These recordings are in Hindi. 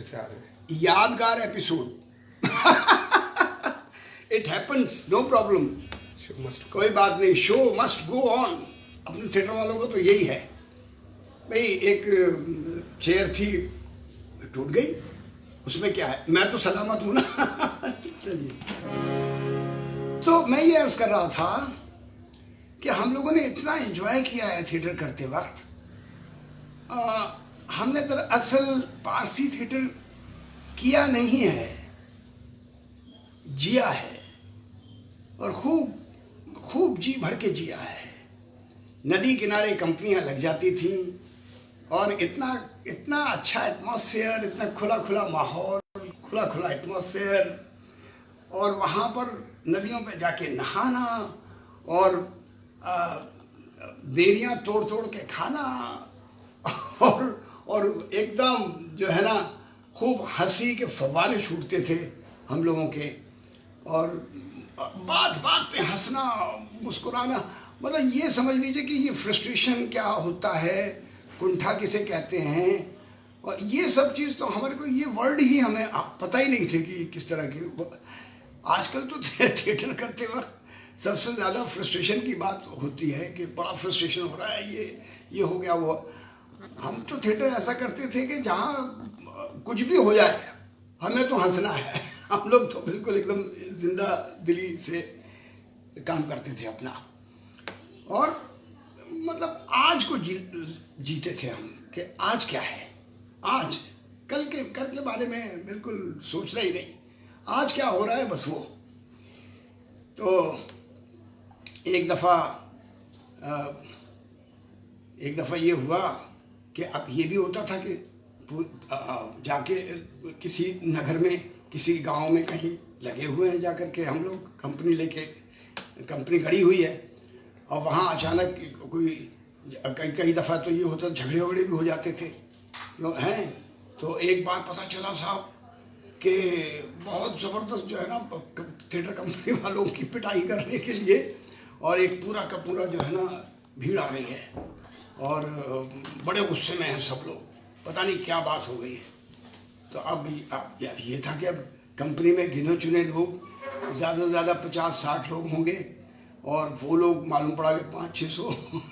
फिर से आ गए। यादगार episode. It happens, no problem, show must कोई बात नहीं, शो मस्ट गो ऑन। अपने थिएटर वालों को तो यही है भाई। एक चेयर थी, टूट गई, उसमें क्या है, मैं तो सलामत हूं ना। चलिए, तो मैं ये अर्ज कर रहा था कि हम लोगों ने इतना एंजॉय किया है थिएटर करते वक्त। हमने दरअसल पारसी थिएटर किया नहीं है, जिया है, और खूब खूब जी भर के जिया है। नदी किनारे कंपनियां लग जाती थीं और इतना इतना अच्छा एटमॉस्फेयर, इतना खुला खुला माहौल, खुला खुला एटमॉस्फेयर, और वहाँ पर नदियों पे जाके नहाना और बेरियां तोड़ तोड़ के खाना, और एकदम जो है ना, खूब हंसी के फव्वारे छूटते थे हम लोगों के, और बात बात पे हंसना, मुस्कुराना। मतलब ये समझ लीजिए कि ये फ्रस्ट्रेशन क्या होता है, कुंठा किसे कहते हैं, और ये सब चीज़ तो हमारे को, ये वर्ड ही हमें पता ही नहीं थे कि किस तरह की। आजकल तो थिएटर करते वक्त सबसे ज़्यादा फ्रस्ट्रेशन की बात होती है कि बड़ा फ्रस्ट्रेशन हो रहा है, ये हो गया वो। हम तो थिएटर ऐसा करते थे कि जहाँ कुछ भी हो जाए हमें तो हंसना है। हम लोग तो बिल्कुल एकदम जिंदा दिली से काम करते थे अपना, और मतलब आज को जीते थे हम कि आज क्या है, आज कल के बारे में बिल्कुल सोचना ही नहीं, आज क्या हो रहा है बस वो। तो एक दफ़ा ये हुआ कि अब ये भी होता था कि जाके किसी नगर में, किसी गांव में कहीं लगे हुए हैं, जाकर के हम लोग कंपनी लेके, कंपनी खड़ी हुई है, और वहाँ अचानक कोई, कई दफ़ा तो ये होता, झगड़े वगड़े भी हो जाते थे क्यों हैं। तो एक बार पता चला साहब कि बहुत ज़बरदस्त जो है ना, थिएटर कंपनी वालों की पिटाई करने के लिए, और एक पूरा का पूरा जो है ना भीड़ आ रही है, और बड़े गुस्से में हैं सब लोग, पता नहीं क्या बात हो गई है। तो अब ये था कि अब कंपनी में गिने चुने लोग, ज़्यादा से ज़्यादा 50-60 लोग होंगे, और वो लोग मालूम पड़ा कि 500-600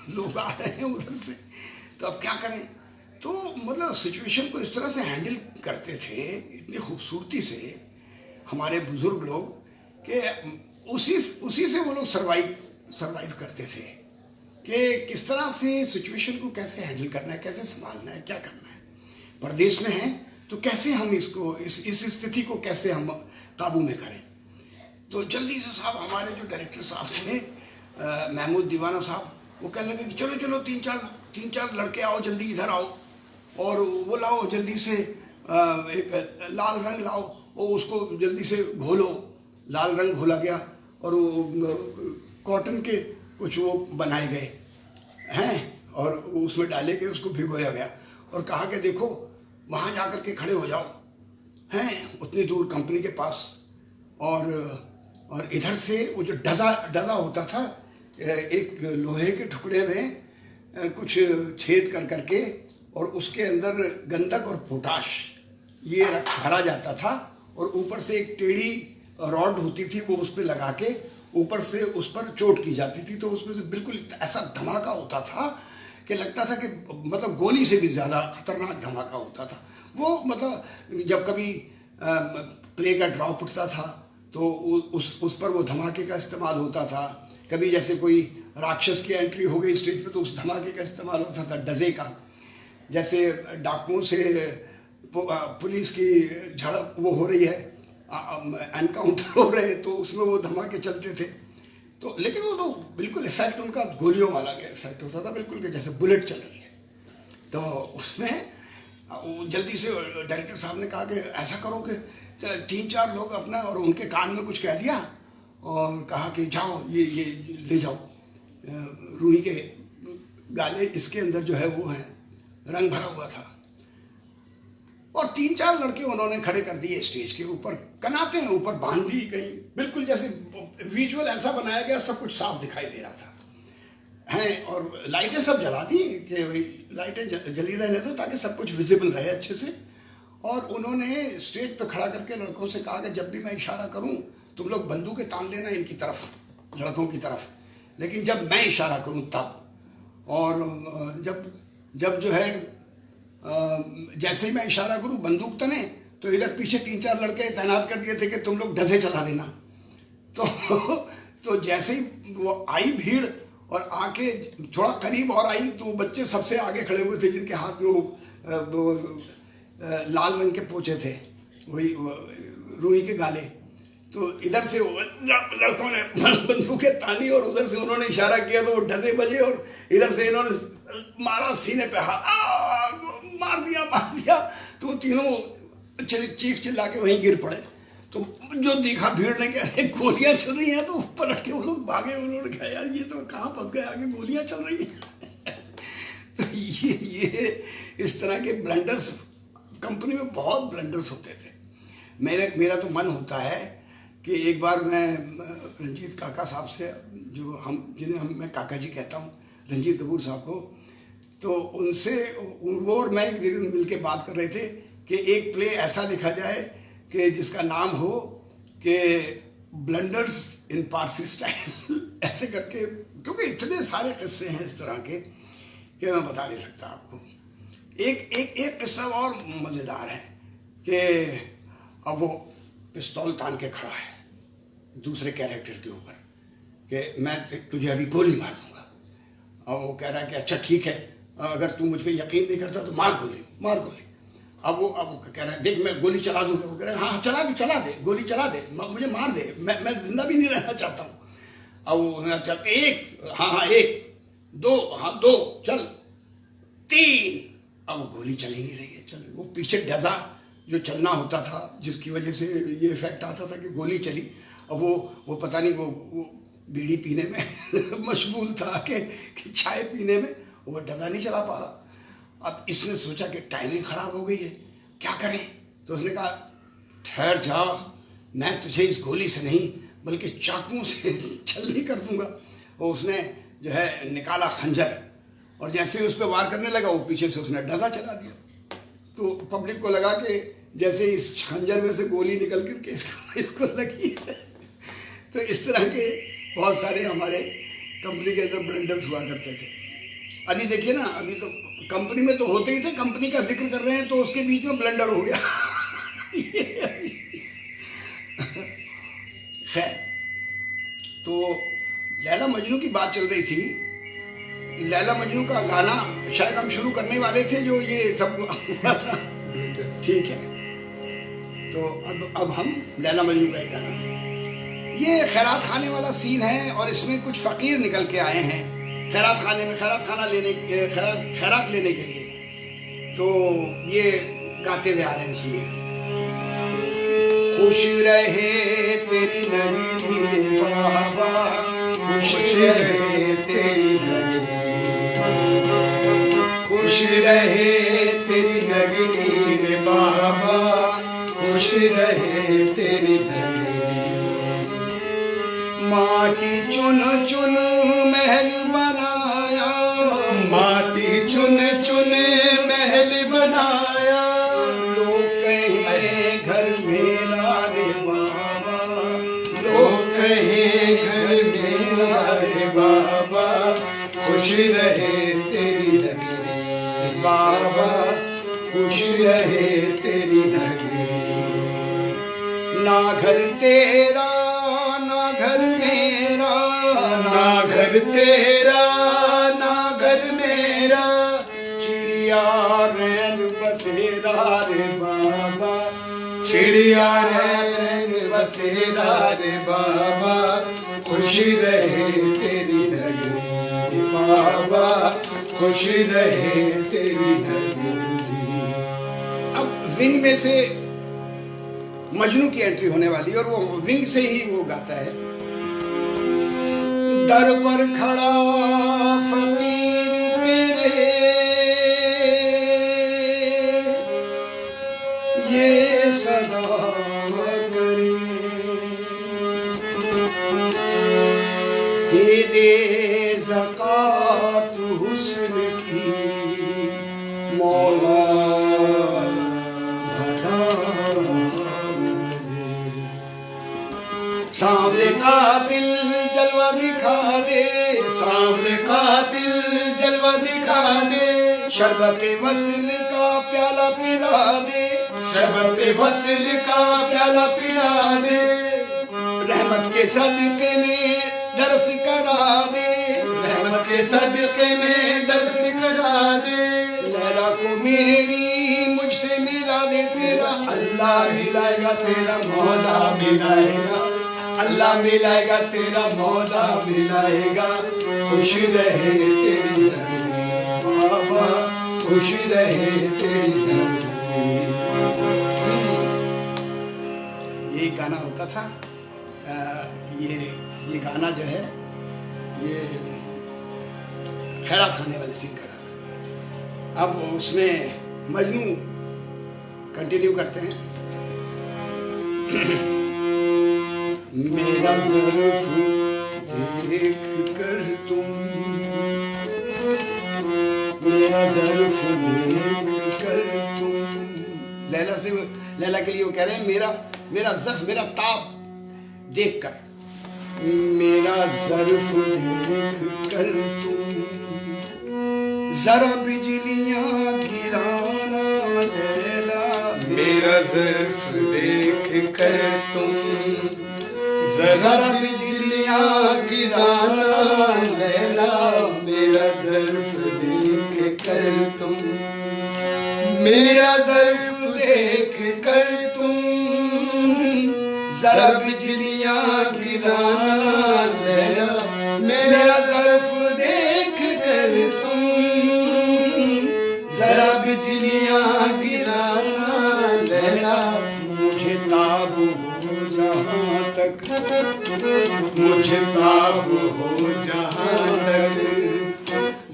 लोग आ रहे हैं उधर से। तो अब क्या करें। तो मतलब सिचुएशन को इस तरह से हैंडल करते थे इतनी खूबसूरती से हमारे बुज़ुर्ग लोग, कि उसी से वो लोग सर्वाइव करते थे कि किस तरह से सिचुएशन को कैसे हैंडल करना है, कैसे संभालना है, क्या करना है। परदेश में हैं तो कैसे हम इसको, इस स्थिति को कैसे हम काबू में करें। तो जल्दी से साहब, हमारे जो डायरेक्टर साहब थे, महमूद दीवाना साहब, वो कहने लगे कि चलो चलो, तीन चार लड़के आओ, जल्दी इधर आओ, और वो लाओ जल्दी से एक लाल रंग लाओ, वो उसको जल्दी से घोलो। लाल रंग घोला गया, और वो कॉटन के कुछ वो बनाए गए हैं, और उसमें डाले गए, उसको भिगोया गया, और कहा कि देखो वहाँ जा कर के खड़े हो जाओ हैं, उतनी दूर कंपनी के पास। और इधर से वो जो डजा होता था, एक लोहे के टुकड़े में कुछ छेद कर करके, और उसके अंदर गंधक और पोटाश ये भरा जाता था, और ऊपर से एक टेढ़ी रॉड होती थी, वो उस पर लगा के ऊपर से उस पर चोट की जाती थी। तो उसमें से बिल्कुल ऐसा धमाका होता था कि लगता था कि मतलब गोली से भी ज़्यादा खतरनाक धमाका होता था वो। मतलब जब कभी प्ले का ड्रॉप उठता था तो उस पर वो धमाके का इस्तेमाल होता था। कभी जैसे कोई राक्षस की एंट्री हो गई स्टेज पे, तो उस धमाके का इस्तेमाल होता था, डजे का। जैसे डाकुओं से पुलिस की झड़प वो हो रही है, एनकाउंटर हो रहे हैं, तो उसमें वो धमाके चलते थे। तो लेकिन वो तो बिल्कुल इफेक्ट उनका गोलियों वाला इफेक्ट होता था, बिल्कुल कि जैसे बुलेट चल रही है। तो उसमें जल्दी से डायरेक्टर साहब ने कहा कि ऐसा करो कि 3-4 लोग अपना, और उनके कान में कुछ कह दिया, और कहा कि जाओ ये ले जाओ, रूही के गाले, इसके अंदर जो है वो है, रंग भरा हुआ था। और 3-4 लड़के उन्होंने खड़े कर दिए स्टेज के ऊपर, कनाते हैं ऊपर बांध दी गई, बिल्कुल जैसे विजुअल ऐसा बनाया गया, सब कुछ साफ दिखाई दे रहा था हैं। और लाइटें सब जला दी कि भाई लाइटें जली रहने दो ताकि सब कुछ विजिबल रहे अच्छे से। और उन्होंने स्टेज पे खड़ा करके लड़कों से कहा कि जब भी मैं इशारा करूं तुम लोग बंदूकें तान लेना इनकी तरफ, लड़कों की तरफ, लेकिन जब मैं इशारा करूं तब। और जब जब जो है जैसे ही मैं इशारा करूं बंदूक तने, तो इधर पीछे 3-4 लड़के तैनात कर दिए थे कि तुम लोग ढसे चला देना। तो जैसे ही वो आई भीड़ और आके थोड़ा करीब और आई, तो वो बच्चे सबसे आगे खड़े हुए थे जिनके हाथ में वो लाल रंग के पोचे थे, वही रूई के गाले। तो इधर से लड़कों ने बंदूकें तानी और उधर से उन्होंने इशारा किया तो वो ढसे बजे, और इधर से इन्होंने मारा सीने पे हाथ, मार दिया। तो वो तीनों चीख चिल्ला के वहीं गिर पड़े। तो जो देखा भीड़ ने कि अरे गोलियां चल रही हैं, तो पलट के वो लोग भागे। उन्होंने कहा यार ये तो कहाँ फंस गए, आगे गोलियां चल रही हैं। तो ये इस तरह के ब्लंडर्स कंपनी में बहुत ब्लंडर्स होते थे। मेरा तो मन होता है कि एक बार मैं रंजीत काका साहब से, जो जिन्हें मैं काका जी कहता हूँ, रंजीत कपूर साहब को, तो उनसे वो और मैं एक दिन मिल के बात कर रहे थे कि एक प्ले ऐसा लिखा जाए कि जिसका नाम हो कि ब्लंडर्स इन पारसी स्टाइल ऐसे करके, क्योंकि इतने सारे किस्से हैं इस तरह के कि मैं बता नहीं सकता आपको। एक किस्सा और मज़ेदार है कि अब वो पिस्तौल तान के खड़ा है दूसरे कैरेक्टर के ऊपर कि मैं तुझे अभी गोली मार दूंगा। और वो कह रहा है कि अच्छा ठीक है, अगर तू मुझ पर यकीन नहीं करता तो मार गोली। अब वो कह रहा है देख मैं गोली चला दूंगा। वो कह रहा है हाँ चला दे गोली चला दे, मुझे मार दे, मैं जिंदा भी नहीं रहना चाहता हूँ। अब वो चल एक, हाँ एक, दो चल, 3। अब गोली चल ही नहीं रही है। चल वो पीछे डजा जो चलना होता था, जिसकी वजह से ये इफेक्ट आता था कि गोली चली। अब वो पता नहीं वो बीड़ी पीने में मशगूल था कि चाय पीने में, वो डजा नहीं चला पा रहा। अब इसने सोचा कि टाइमिंग खराब हो गई है, क्या करें। तो उसने कहा ठहर जाओ, मैं तुझे इस गोली से नहीं बल्कि चाकुओं से छलनी कर दूंगा। और उसने जो है निकाला खंजर, और जैसे ही उस पर वार करने लगा वो पीछे से उसने डजा चला दिया। तो पब्लिक को लगा कि जैसे इस खंजर में से गोली निकल कर इसको लगी है। तो इस तरह के बहुत सारे हमारे कंपनी के अंदर ब्लंडर्स हुआ करते थे। अभी देखिए ना, अभी तो कंपनी में तो होते ही थे, कंपनी का जिक्र कर रहे हैं तो उसके बीच में ब्लंडर हो गया। खैर, तो लैला मजनू की बात चल रही थी। लैला मजनू का गाना शायद हम शुरू करने वाले थे, जो ये सब हुआ था। ठीक है, तो अब हम लैला मजनू का एक गाना, ये खैरात खाने वाला सीन है और इसमें कुछ फकीर निकल के आए हैं खैरात खाने में, खैरात लेने के लिए। तो ये गाते हुए आ रहे हैं, सुनिए। खुश रहे तेरी नगरी बाबा, खुश रहे तेरी नगरी, खुश रहे तेरी नगरी बाबा, खुश रहे तेरी नगरी। माटी चुन चुन महल बनाया, माटी चुन चुन महल बनाया, लोग कहे घर मेरा रे बाबा, लोग कहे घर मेरा रे बाबा, खुश रहे तेरी नगरी बाबा, खुश रहे तेरी नगरी। ना घर तेरा ना घर मेरा, ना घर तेरा ना घर मेरा, चिड़िया रैन बसेरा रे बाबा, चिड़िया रैन बसेरा रे बाबा, खुश रहे तेरी नगरी बाबा, खुश रहे तेरी नगरी। अब विंग में से मजनू की एंट्री होने वाली और वो विंग से ही वो गाता है। दर पर खड़ा फकीर तेरे, ये सदा करे, दे दे ज़कात हुस्न की मौला, सांवरे कातिल जलवा दिखा दे, सांवरे कातिल जलवा दिखा दे, शरबत वसल का प्याला पिला दे, शरबत वसल का प्याला पिला दे, रहमत के सदके में दर्श करा दे, रहमत के सदके में दर्श करा दे, लैला को मेरी मुझसे मिला दे, तेरा अल्लाह मिलाएगा, तेरा मौला मिलाएगा, अल्लाह मिलाएगा, तेरा मौला मिलाएगा, खुश रहे तेरी धरती बाबा, खुश रहे तेरी धरती। ये गाना होता था। ये गाना जो है ये खैरात खाने वाले सिंगर है। अब उसमें मजनू कंटिन्यू करते हैं। मेरा ज़र्फ़ देख कर तुम, मेरा ज़र्फ़ देख कर तुम, लैला के लिए वो कह रहे हैं मेरा ज़र्फ़, मेरा ताप देख कर, मेरा ज़र्फ़ देख कर तुम, ज़रा बिजलियाँ गिराना लैला, मेरा ज़र्फ़ देख कर तुम, ज़रा बिजलियाँ गिराना लैला, मेरा ज़र्फ़ देख कर तुम, मेरा ज़र्फ़ देख कर तुम, ज़रा बिजलियाँ गिराना लैला, मेरा ज़र्फ़ देख कर तुम, ज़रा बिजलियाँ गिराना लैला, मुझे ताब हो जहाँ तक, मुझे ताब हो जहाँ तक,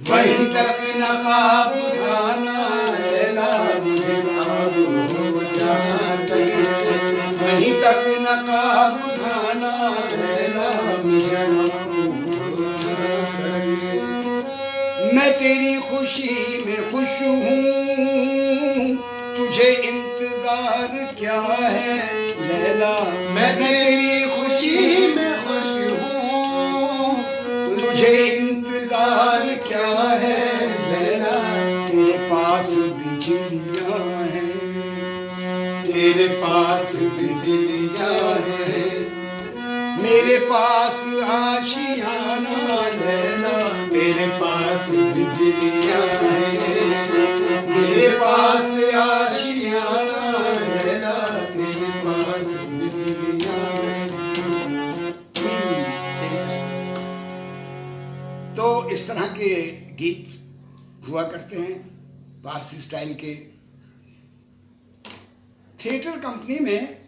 वहीं तक नकाब उठाना लैला, मुझे ताब हो जहाँ तक, वहीं तक नकाब उठाना लैला, मुझे ताब हो जहाँ तक, मैं तेरी खुशी में खुश हूँ, तुझे इंतजार क्या है लैला, मैं तेरी खुशी में खुश हूँ, तुझे इंतजार क्या है लैला, तेरे पास बिजलियाँ हैं, तेरे पास बिजलियाँ हैं, मेरे पास आशियाना लैला, तेरे पास बिजलियाँ हैं, मेरे पास आशियाना लैला, तेरे पास बिजलियाँ हैं। तो इस तरह के गीत हुआ करते हैं पारसी स्टाइल के। थिएटर कंपनी में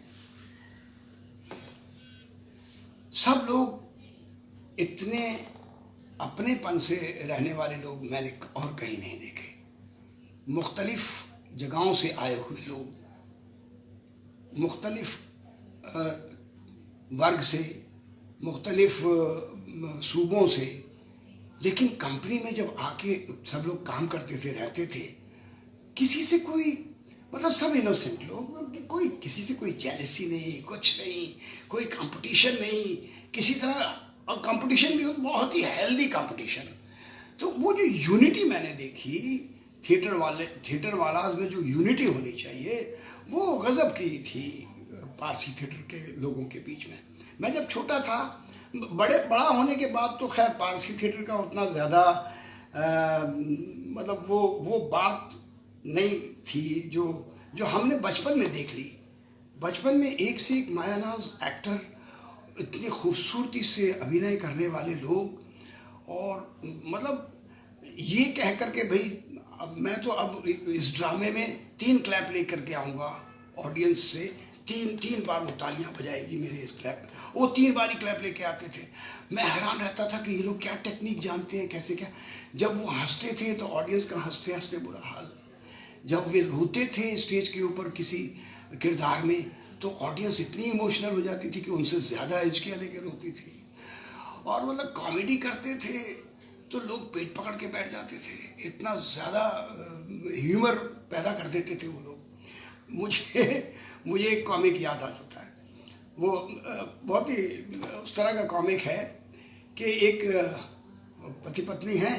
सब लोग इतने अपनेपन से रहने वाले लोग मैंने और कहीं नहीं देखे। मुख्तलिफ जगहों से आए हुए लोग, मुख्तलिफ वर्ग से, मुख्तलिफ सूबों से, लेकिन कंपनी में जब आके सब लोग काम करते थे, रहते थे, किसी से कोई मतलब सब इनोसेंट लोग, कोई किसी से कोई जेलसी नहीं, कुछ नहीं, कोई कंपटीशन नहीं किसी तरह, और कंपटीशन भी बहुत ही हेल्दी कंपटीशन। तो वो जो यूनिटी मैंने देखी थिएटर वालाज में, जो यूनिटी होनी चाहिए, वो गज़ब की थी पारसी थिएटर के लोगों के बीच में। मैं जब छोटा था, बड़ा होने के बाद तो खैर पारसी थिएटर का उतना ज़्यादा मतलब वो बात नहीं थी जो हमने बचपन में देख ली। बचपन में एक से एक मायानाज एक्टर, इतनी खूबसूरती से अभिनय करने वाले लोग, और मतलब ये कह कर के भाई अब इस ड्रामे में 3 क्लैप लेकर के आऊँगा ऑडियंस से, तीन बार वो तालियां बजाएगी मेरे इस क्लैप। वो 3 बार ही क्लैप लेके आते थे। मैं हैरान रहता था कि ये लोग क्या टेक्निक जानते हैं, कैसे क्या। जब वो हंसते थे तो ऑडियंस का हंसते हंसते बुरा हाल। जब वे रोते थे स्टेज के ऊपर किसी किरदार में, तो ऑडियंस इतनी इमोशनल हो जाती थी कि उनसे ज़्यादा हिचकियाँ लेकर रोती थी। और मतलब कॉमेडी करते थे तो लोग पेट पकड़ के बैठ जाते थे, इतना ज़्यादा ह्यूमर पैदा कर देते थे वो लोग। मुझे एक कॉमिक याद आ जाता है। वो बहुत ही उस तरह का कॉमिक है कि एक पति पत्नी हैं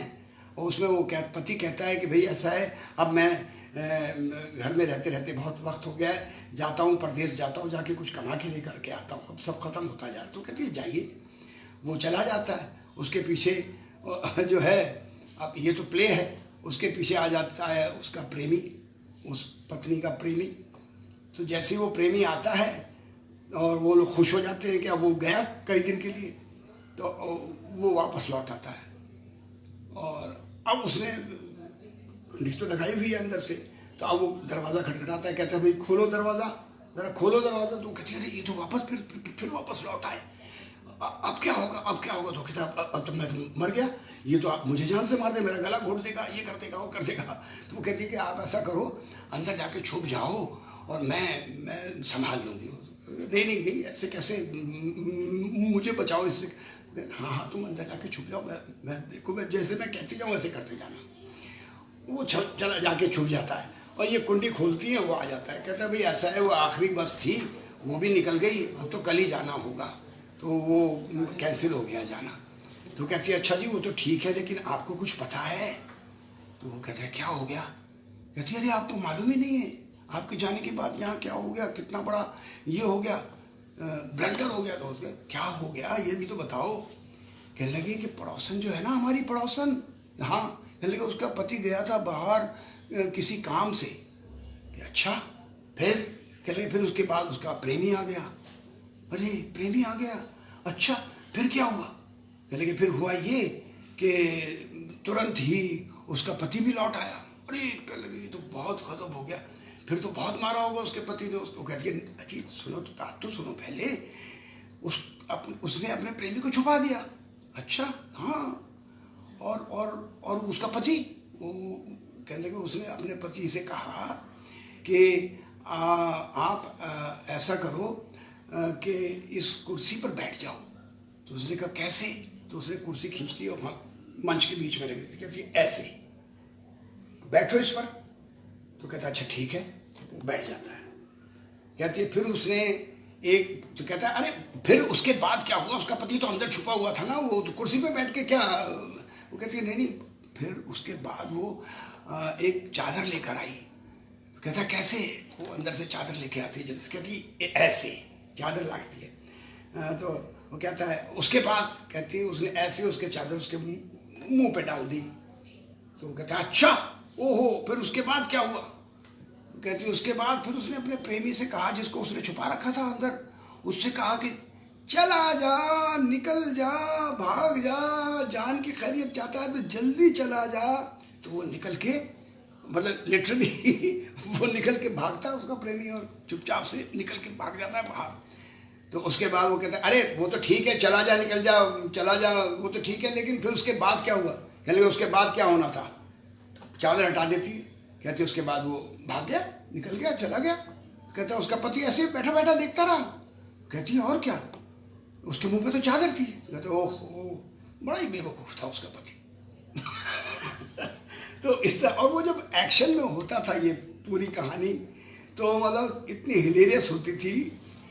और उसमें वो पति कहता है कि भाई ऐसा है, अब मैं घर में रहते रहते बहुत वक्त हो गया है, जाता हूँ परदेश जाता हूँ, जाके कुछ कमा के लेकर के आता हूँ, अब सब खत्म होता जा रहा है। तो कहती है जाइए। वो चला जाता है, उसके पीछे जो है, अब ये तो प्ले है, उसके पीछे आ जाता है उसका प्रेमी, उस पत्नी का प्रेमी। तो जैसे वो प्रेमी आता है और वो लोग खुश हो जाते हैं कि अब वो गया कई दिन के लिए, तो वो वापस लौट आता है और अब उसने कुंडी तो लगाई हुई है अंदर से, तो अब वो दरवाज़ा खटखटाता है, कहता है भाई खोलो दरवाज़ा, ज़रा खोलो दरवाज़ा। तो कहती है अरे ये तो वापस फिर वापस लौट आए, अब क्या होगा, अब क्या होगा। तो कहता अब तो मैं तो मर गया, ये तो आप मुझे जान से मार दे, मेरा गला घोट देगा, ये कर देगा, वो कर देगा। तो वो कहती है कि आप ऐसा करो, अंदर जाके छुप जाओ और मैं संभाल लूँगी। नहीं नहीं नहीं, ऐसे कैसे, मुझे बचाओ इससे। हाँ हाँ तुम अंदर जाके छुप जाओ, मैं देखो, मैं जैसे मैं कहती जाऊँ वैसे करते जाना। वो चला जाके छुप जाता है और ये कुंडी खोलती है, वो आ जाता है, कहता है भाई ऐसा है, वो आखिरी बस थी, वो भी निकल गई, अब तो कल ही जाना होगा, तो वो कैंसिल हो गया जाना। तो कहती है अच्छा जी वो तो ठीक है, लेकिन आपको कुछ पता है। तो वो कहता है क्या हो गया। कहती है अरे आपको मालूम ही नहीं है, आपके जाने के बाद यहाँ क्या हो गया, कितना बड़ा ये हो गया, ब्लंडर हो गया। तो उसका क्या हो गया ये भी तो बताओ। कहने लगी कि पड़ोसन जो है ना, हमारी पड़ोसन, हाँ, कहने लगे उसका पति गया था बाहर किसी काम से। कि अच्छा, फिर कहने लगे फिर उसके बाद उसका प्रेमी आ गया। अरे प्रेमी आ गया, अच्छा फिर क्या हुआ। कहने लगे फिर हुआ ये कि तुरंत ही उसका पति भी लौट आया। अरे कहने लगे ये तो बहुत गजब हो गया, फिर तो बहुत मारा होगा उसके पति ने उसको। कहती है अजी सुनो तो, बात तो सुनो पहले, उसने अपने प्रेमी को छुपा दिया। अच्छा हाँ, और उसका पति, वो कहने लगे उसने अपने पति से कहा कि आप ऐसा करो कि इस कुर्सी पर बैठ जाओ। तो उसने कहा कैसे। तो उसने कुर्सी खींच दी और मंच के बीच में रख दी। कहती है ऐसे बैठो इस पर। तो कहता अच्छा ठीक है, वो बैठ जाता है। कहती है फिर उसने एक, तो कहता है अरे फिर उसके बाद क्या हुआ, उसका पति तो अंदर छुपा हुआ था ना, वो तो कुर्सी पे बैठ के क्या। वो कहती है नहीं नहीं, फिर उसके बाद वो एक चादर लेकर आई। तो कहता कैसे। वो अंदर से चादर लेके आती है जल्दी। कहती ऐसे चादर लगती है। तो वो कहता है उसके बाद, कहती है उसने ऐसे उसके चादर उसके मुंह पे डाल दी। तो वो कहता है अच्छा ओहो, फिर उसके बाद क्या हुआ। तो कहती है उसके बाद फिर उसने अपने प्रेमी से कहा, जिसको उसने छुपा रखा था अंदर, उससे कहा कि चला जा, निकल जा, भाग जा, जान की खैरियत चाहता है तो जल्दी चला जा। तो वो निकल के, मतलब लिटरली वो निकल के भागता है उसका प्रेमी, और चुपचाप से निकल के भाग जाता है बाहर। तो उसके बाद वो कहता है अरे वो तो ठीक है, चला जा, निकल जा, चला जा, वो तो ठीक है, लेकिन फिर उसके बाद क्या हुआ। कहने लगे उसके बाद क्या होना था। चादर हटा देती है। कहती है उसके बाद वो भाग गया, निकल गया, चला गया। कहता है उसका पति ऐसे बैठा बैठा देखता रहा। कहती है और क्या, उसके मुंह पे तो चादर थी। कहते ओहो, बड़ा ही बेवकूफ़ था उसका पति। तो इस तरह, और वो जब एक्शन में होता था ये पूरी कहानी, तो मतलब इतनी हिलेरियस होती थी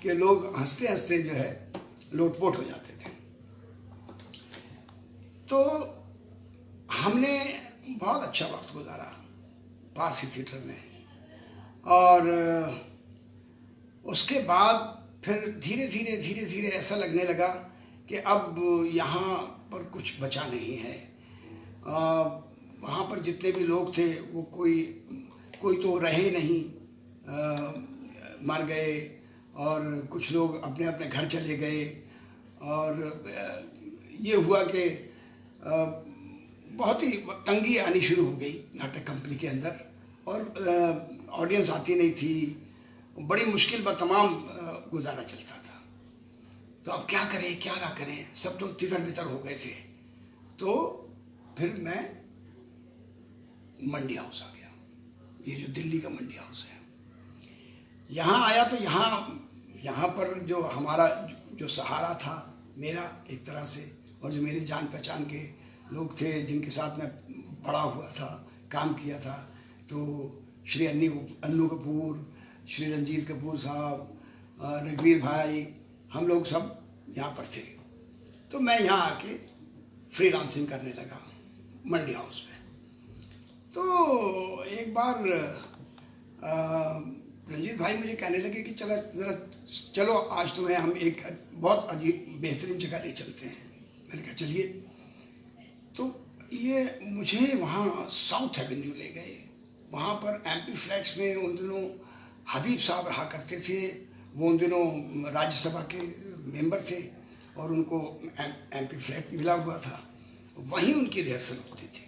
कि लोग हंसते हंसते जो है लोटपोट हो जाते थे। तो हमने बहुत अच्छा वक्त गुजारा पारसी थिएटर में, और उसके बाद फिर धीरे धीरे ऐसा लगने लगा कि अब यहाँ पर कुछ बचा नहीं है। वहाँ पर जितने भी लोग थे वो कोई तो रहे नहीं, मर गए, और कुछ लोग अपने अपने घर चले गए। और ये हुआ कि बहुत ही तंगी आनी शुरू हो गई नाटक कंपनी के अंदर, और ऑडियंस आती नहीं थी, बड़ी मुश्किल तमाम गुजारा चलता था। तो अब क्या करें क्या ना करें, सब तो तितर बितर हो गए थे। तो फिर मैं मंडी हाउस आ गया, ये जो दिल्ली का मंडी हाउस है, यहाँ आया। तो यहाँ पर जो हमारा जो सहारा था मेरा एक तरह से, और जो मेरी जान पहचान के लोग थे जिनके साथ मैं पढ़ा हुआ था, काम किया था, तो श्री अन्नू कपूर, श्री रंजीत कपूर साहब, रघुवीर भाई, हम लोग सब यहाँ पर थे। तो मैं यहाँ आके फ्रीलांसिंग करने लगा मंडी हाउस में। तो एक बार रंजीत भाई मुझे कहने लगे कि चलो आज तुम्हें हम एक बहुत अजीब बेहतरीन जगह ले चलते हैं। मैंने कहा चलिए। तो ये मुझे वहाँ साउथ एवेन्यू ले गए। वहाँ पर एमपी फ्लैट्स में उन दिनों हबीब साहब रहा करते थे। वो उन दिनों राज्यसभा के मेंबर थे और उनको एमपी फ्लैट मिला हुआ था। वहीं उनकी रिहर्सल होती थी।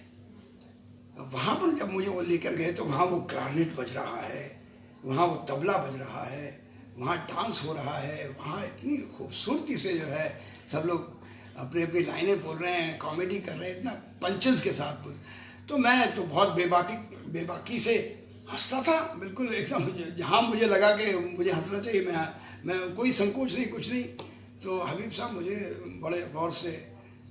वहाँ पर जब मुझे वो लेकर गए तो वहाँ वो क्लारनेट बज रहा है, वहाँ वो तबला बज रहा है, वहाँ डांस हो रहा है, वहाँ इतनी खूबसूरती से जो है सब लोग अपनी अपनी लाइनें बोल रहे हैं, कॉमेडी कर रहे हैं, इतना पंचेस के साथ बोल। तो मैं तो बहुत बेबाकी से हंसता था, बिल्कुल एकदम जहाँ मुझे लगा कि मुझे हंसना चाहिए मैं कोई संकोच नहीं, कुछ नहीं। तो हबीब साहब मुझे बड़े गौर से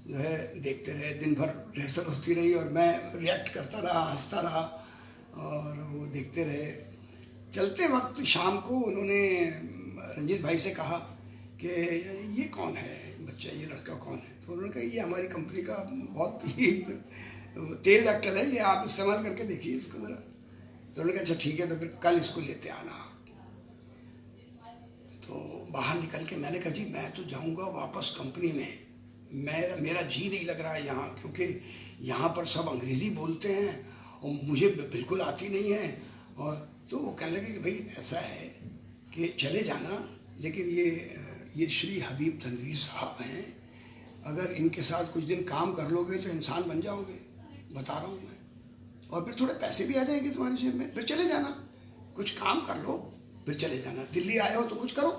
जो है देखते रहे। दिन भर रिहर्सल होती रही और मैं रिएक्ट करता रहा, हंसता रहा और वो देखते रहे। चलते वक्त शाम को उन्होंने रंजीत भाई से कहा कि ये कौन है बच्चा, ये लड़का कौन है? तो उन्होंने कहा ये हमारी कंपनी का बहुत ही तेज एक्टर है, ये आप इस्तेमाल करके देखिए इसको ज़रा। तो उन्होंने कहा अच्छा ठीक है, तो फिर कल इसको लेते आना। तो बाहर निकल के मैंने कहा जी मैं तो जाऊंगा वापस कंपनी में, मेरा जी नहीं लग रहा है यहाँ, क्योंकि यहाँ पर सब अंग्रेज़ी बोलते हैं और मुझे बिल्कुल आती नहीं है। और तो वो कहने लगे कि भाई ऐसा है कि चले जाना, लेकिन ये श्री हबीब तनवीर साहब हैं, अगर इनके साथ कुछ दिन काम कर लोगे तो इंसान बन जाओगे, बता रहा हूँ मैं। और फिर थोड़े पैसे भी आ जाएंगे तुम्हारी जेब में, फिर चले जाना, कुछ काम कर लो फिर चले जाना, दिल्ली आए हो तो कुछ करो।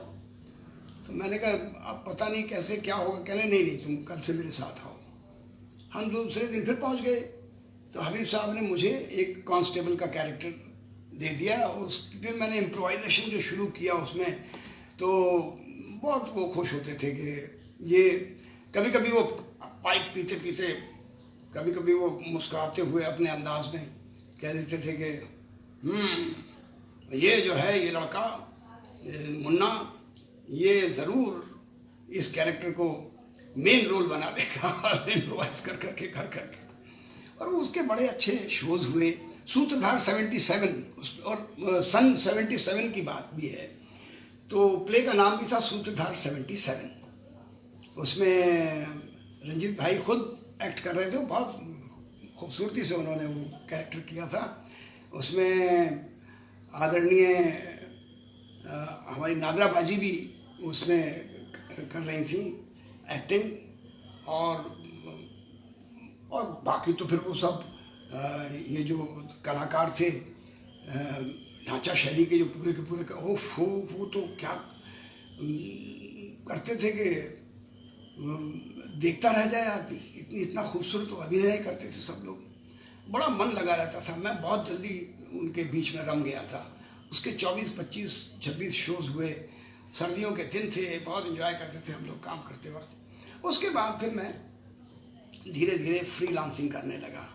तो मैंने कहा अब पता नहीं कैसे क्या होगा। कहने नहीं तुम कल से मेरे साथ आओ। हम दूसरे दिन फिर पहुंच गए। तो हबीब साहब ने मुझे एक कांस्टेबल का कैरेक्टर दे दिया और फिर मैंने इम्प्रोवाइजेशन जो शुरू किया उसमें, तो बहुत वो खुश होते थे कि ये कभी कभी वो पाइप पीते पीते, कभी कभी वो मुस्कुराते हुए अपने अंदाज में कह देते थे कि ये जो है ये लड़का मुन्ना ये ज़रूर इस कैरेक्टर को मेन रोल बना देगा इम्प्रोवाइज कर करके। और उसके बड़े अच्छे शोज हुए। सूत्रधार 77 और सन 77 की बात भी है। तो प्ले का नाम भी था सूत्रधार 77। उसमें रंजीत भाई खुद एक्ट कर रहे थे, बहुत खूबसूरती से उन्होंने वो कैरेक्टर किया था। उसमें आदरणीय हमारी नादरा बाजी भी उसमें कर रही थी एक्टिंग। और बाकी तो फिर वो सब ये जो कलाकार थे ढांचा शैली के जो पूरे के पूरे वो तो क्या करते थे कि देखता रह जाए आदमी, इतना खूबसूरत अभिनय करते थे सब लोग, बड़ा मन लगा रहता था। मैं बहुत जल्दी उनके बीच में रम गया था। उसके 24, 25, 26 शोज हुए। सर्दियों के दिन थे, बहुत एंजॉय करते थे हम लोग काम करते वक्त। उसके बाद फिर मैं धीरे धीरे फ्रीलांसिंग करने लगा।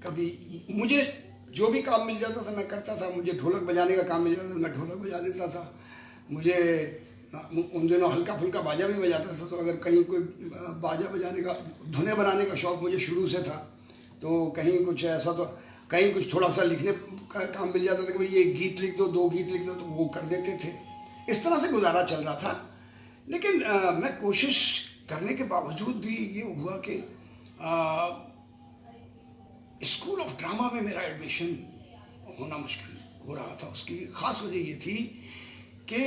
कभी मुझे जो भी काम मिल जाता था मैं करता था। मुझे ढोलक बजाने का काम मिल जाता था मैं ढोलक बजा देता था। मुझे उन दिनों हल्का फुल्का बाजा भी बजाता था। तो अगर कहीं कोई बाजा बजाने का, धुनें बनाने का शौक़ मुझे शुरू से था, तो कहीं कुछ ऐसा, तो कहीं कुछ थोड़ा सा लिखने का काम मिल जाता था कि भाई ये गीत लिख दो, 2 गीत लिख दो, तो वो कर देते थे। इस तरह से गुजारा चल रहा था। लेकिन मैं कोशिश करने के बावजूद भी ये हुआ कि स्कूल ऑफ ड्रामा में मेरा एडमिशन होना मुश्किल हो रहा था। उसकी ख़ास वजह ये थी कि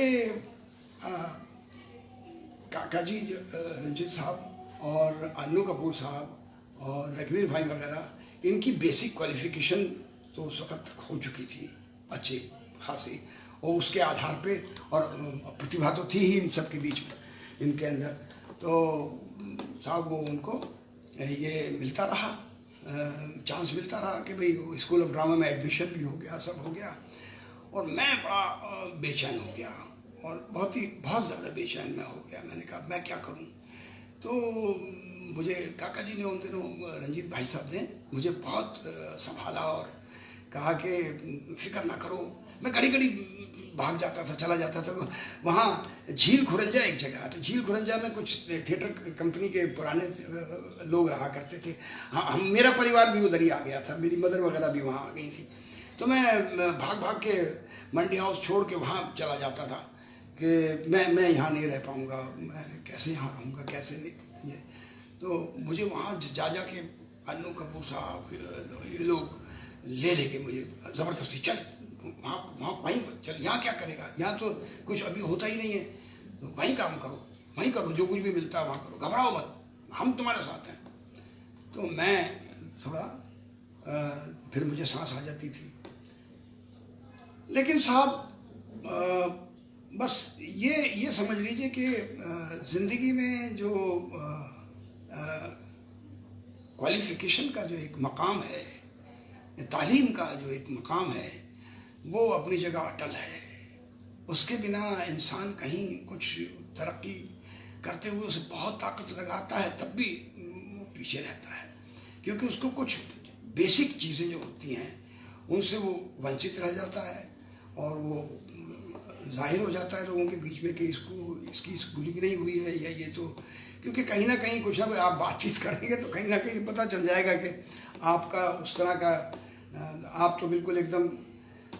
काका जी रंजीत साहब और अन्नू कपूर साहब और रघुवीर भाई वगैरह, इनकी बेसिक क्वालिफिकेशन तो उस वक्त तक हो चुकी थी अच्छी खासी, और उसके आधार पे, और प्रतिभा तो थी ही इन सब के बीच में इनके अंदर। तो साहब वो उनको ये मिलता रहा, चांस मिलता रहा कि भाई स्कूल ऑफ ड्रामा में एडमिशन भी हो गया, सब हो गया। और मैं बड़ा बेचैन हो गया, और बहुत ज़्यादा बेचैन मैं हो गया। मैंने कहा मैं क्या करूं? तो मुझे काका जी ने उन दिनों, रंजीत भाई साहब ने मुझे बहुत संभाला और कहा कि फिक्र ना करो। मैं घड़ी घड़ी भाग जाता था, चला जाता था। वहाँ झील खुरंजा एक जगह है, तो झील खुरंजा में कुछ थिएटर कंपनी के पुराने लोग रहा करते थे। हाँ, मेरा परिवार भी उधर ही आ गया था, मेरी मदर वगैरह भी वहाँ आ गई थी। तो मैं भाग भाग के मंडी हाउस छोड़ के वहाँ चला जाता था कि मैं यहाँ नहीं रह पाऊँगा, मैं कैसे यहाँ रहूँगा, कैसे नहीं ये। तो मुझे वहाँ जा जा के अन्नू कपूर साहब ये लोग लेके मुझे ज़बरदस्ती, चल वहाँ वहाँ वहीं चल, यहाँ क्या करेगा, यहाँ तो कुछ अभी होता ही नहीं है, तो वहीं काम करो, वहीं करो, जो कुछ भी मिलता है वहाँ करो, घबराओ मत, हम तुम्हारे साथ हैं। तो मैं थोड़ा फिर मुझे सांस आ जाती थी। लेकिन साहब बस ये समझ लीजिए कि ज़िंदगी में जो क्वालिफ़िकेशन का जो एक मकाम है, तालीम का जो एक मकाम है, वो अपनी जगह अटल है। उसके बिना इंसान कहीं कुछ तरक्की करते हुए उसे बहुत ताकत लगाता है, तब भी वो पीछे रहता है, क्योंकि उसको कुछ बेसिक चीज़ें जो होती हैं उनसे वो वंचित रह जाता है, और वो जाहिर हो जाता है लोगों के बीच में कि इसकी स्कूलिंग नहीं हुई है या ये तो, क्योंकि कहीं ना कहीं कुछ ना कुछ आप बातचीत करेंगे तो कहीं ना कहीं पता चल जाएगा कि आपका उस तरह का आप तो बिल्कुल एकदम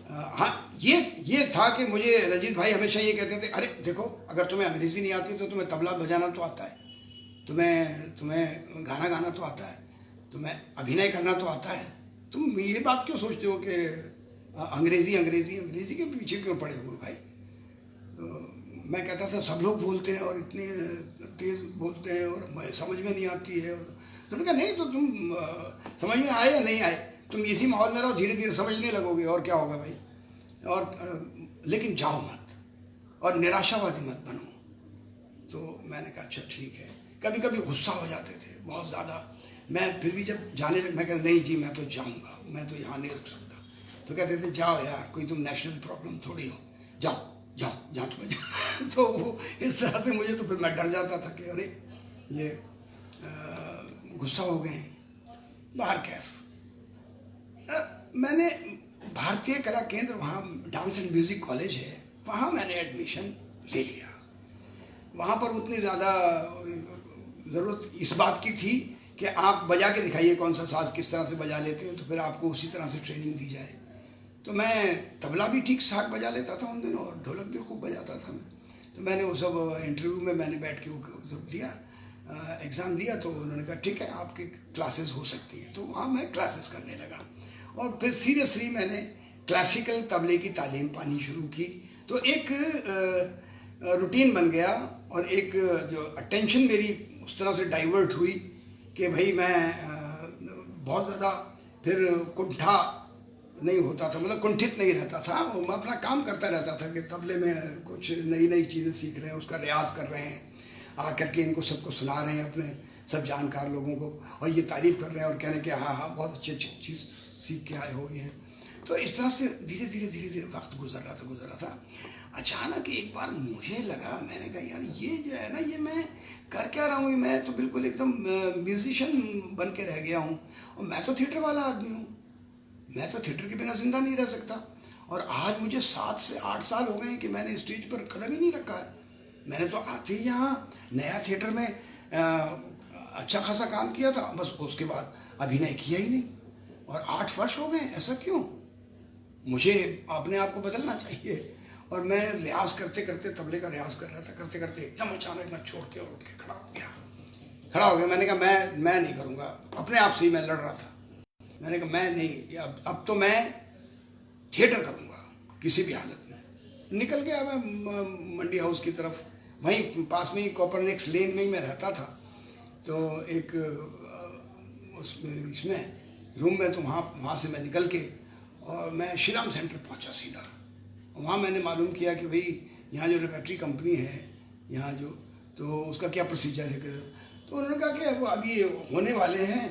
हाँ। ये था कि मुझे रंजीत भाई हमेशा ये कहते थे, अरे देखो अगर तुम्हें अंग्रेज़ी नहीं आती तो तुम्हें तबला बजाना तो आता है, तुम्हें गाना गाना तो आता है, तुम्हें अभिनय करना तो आता है, तुम ये बात क्यों सोचते हो कि अंग्रेज़ी के पीछे क्यों पड़े हुए भाई। तो मैं कहता था सब लोग बोलते हैं और इतने तेज़ बोलते हैं और मैं समझ में नहीं आती है। तो मैंने कहा नहीं, तो तुम समझ में आए या नहीं आए, तुम इसी माहौल में रहो, धीरे धीरे समझने लगोगे, और क्या होगा भाई। और लेकिन जाओ मत और निराशावादी मत बनो। तो मैंने कहा अच्छा ठीक है। कभी कभी गुस्सा हो जाते थे बहुत ज़्यादा, मैं फिर भी जब जाने लग मैं कहता नहीं जी मैं तो जाऊँगा, मैं तो यहाँ नहीं रुक सकता। तो कहते थे जाओ यार, कोई तुम नेशनल प्रॉब्लम थोड़ी हो, जाओ जाओ जहाँ तुम्हें जाओ। तो वो इस तरह से मुझे, तो फिर मैं डर जाता था कि अरे ये गुस्सा हो गए हैं। बाहर कैफ मैंने भारतीय कला केंद्र, वहाँ डांस एंड म्यूज़िक कॉलेज है, वहाँ मैंने एडमिशन ले लिया। वहाँ पर उतनी ज़्यादा ज़रूरत इस बात की थी कि आप बजा के दिखाइए कौन सा साज किस तरह से बजा लेते हो, तो फिर आपको उसी तरह से ट्रेनिंग दी जाए। तो मैं तबला भी ठीक ठाक बजा लेता था उन दिनों, और ढोलक भी खूब बजाता था मैं। तो मैंने वो सब इंटरव्यू में मैंने बैठ के वो सब दिया, एग्ज़ाम दिया। तो उन्होंने कहा ठीक है आपकी क्लासेस हो सकती हैं। तो वहाँ मैं क्लासेस करने लगा, और फिर सीरियसली मैंने क्लासिकल तबले की तालीम पानी शुरू की। तो एक रूटीन बन गया, और एक जो अटेंशन मेरी उस तरह से डाइवर्ट हुई कि भाई मैं बहुत ज़्यादा फिर कुंठा नहीं होता था, मतलब कुंठित नहीं रहता था। मैं अपना काम करता रहता था कि तबले में कुछ नई नई चीज़ें सीख रहे हैं, उसका रियाज कर रहे हैं, आकर के इनको सबको सुना रहे हैं, अपने सब जानकार लोगों को, और ये तारीफ़ कर रहे हैं और कह रहे हैं कि हाँ हाँ बहुत अच्छी अच्छी चीज़ सीख के आए हो ये। तो इस तरह से धीरे धीरे वक्त गुजर रहा था। अचानक एक बार मुझे लगा, मैंने कहा यार ये जो है ना, ये मैं कर क्या रहा हूँ, मैं तो बिल्कुल एकदम म्यूजिशियन बन के रह गया हूँ, और मैं तो थिएटर वाला आदमी हूँ, मैं तो थिएटर के बिना जिंदा नहीं रह सकता। और आज मुझे 7 से 8 साल हो गए हैं कि मैंने स्टेज पर कदम ही नहीं रखा है। मैंने तो आते ही यहाँ नया थिएटर में अच्छा खासा काम किया था, बस उसके बाद अभिनय किया ही नहीं, और 8 वर्ष हो गए। ऐसा क्यों? मुझे अपने आप को बदलना चाहिए। और मैं रियाज करते करते, तबले का रियाज कर रहा था, करते करते एकदम अचानक मैं छोड़ के और उठ के खड़ा हो गया। मैंने कहा मैं नहीं करूँगा, अपने आप से ही मैं लड़ रहा था। मैंने कहा मैं नहीं, अब तो मैं थिएटर करूँगा किसी भी हालत में। निकल गया मैं मंडी हाउस की तरफ, वहीं पास में ही कॉपरनिक्स लेन में ही मैं रहता था। तो एक इसमें रूम में, तो वहाँ से मैं निकल के और मैं श्री राम सेंटर पहुँचा सीधा। वहाँ मैंने मालूम किया कि भाई यहाँ जो रेपेट्री कंपनी है यहाँ जो, तो उसका क्या प्रोसीजर है। तो उन्होंने कहा कि अभी होने वाले हैं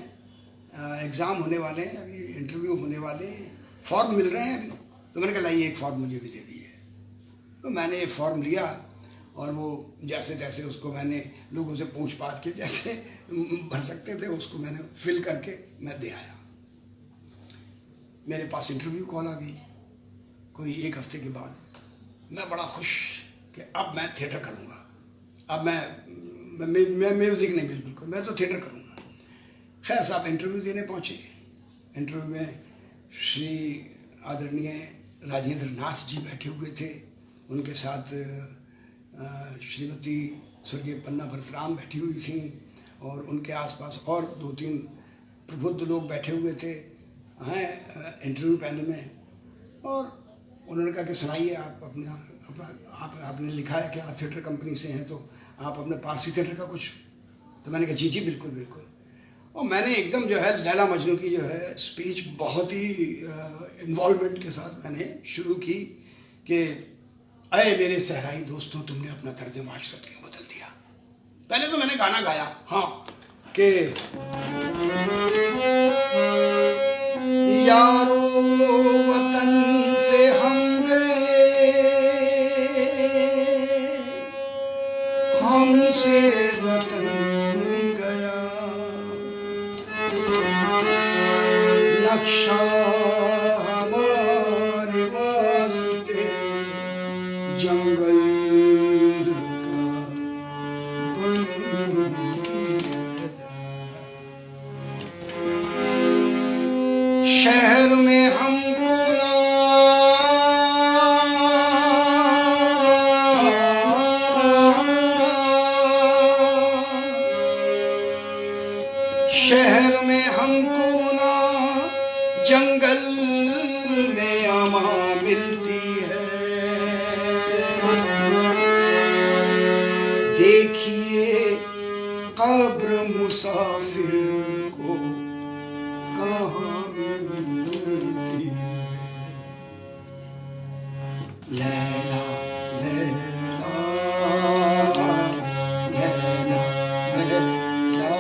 एग्ज़ाम, होने वाले हैं, अभी इंटरव्यू होने वाले हैं, फॉर्म मिल रहे हैं अभी। तो मैंने कहा लाइए एक फॉर्म मुझे भी दे दिए। तो मैंने ये फॉर्म लिया, और वो जैसे तैसे उसको मैंने लोगों से पूछ पाछ के जैसे भर सकते थे उसको मैंने फिल करके मैं दे आया। मेरे पास इंटरव्यू कॉल आ गई कोई 1 हफ्ते के बाद। मैं बड़ा खुश कि अब मैं थिएटर करूँगा, अब मैं म्यूज़िक नहीं, बिल्कुल मैं तो थिएटर करूँगा। खैर साहब इंटरव्यू देने पहुँचे। इंटरव्यू में श्री आदरणीय राजेंद्र नाथ जी बैठे हुए थे, उनके साथ श्रीमती स्वर्गीय पन्ना भरतराम बैठी हुई थी और उनके आसपास और 2-3 प्रबुद्ध लोग बैठे हुए थे हैं इंटरव्यू पैनल में। और उन्होंने कहा कि सुनाइए आप आपने लिखा है कि आप थिएटर कंपनी से हैं, तो आप अपने पारसी थिएटर का कुछ। तो मैंने कहा जी जी बिल्कुल बिल्कुल। और मैंने एकदम जो है लैला मजनू की जो है स्पीच बहुत ही इन्वॉल्वमेंट के साथ मैंने शुरू की कि अरे मेरे सहराई दोस्तों, तुमने अपना तर्ज माशरत क्यों बदल दिया। पहले तो मैंने गाना गाया हाँ कि यारो वतन से हम गए, हमसे वतन गया, नक्शा हमारे वास्ते जंगल का बन गया। शहर में हमको ना शहर में हमको ना जंगल में अमा मिलती है। देखिए कब्र मुसाफिर को कहाँ मिलती है। लैला लैला लैला लैला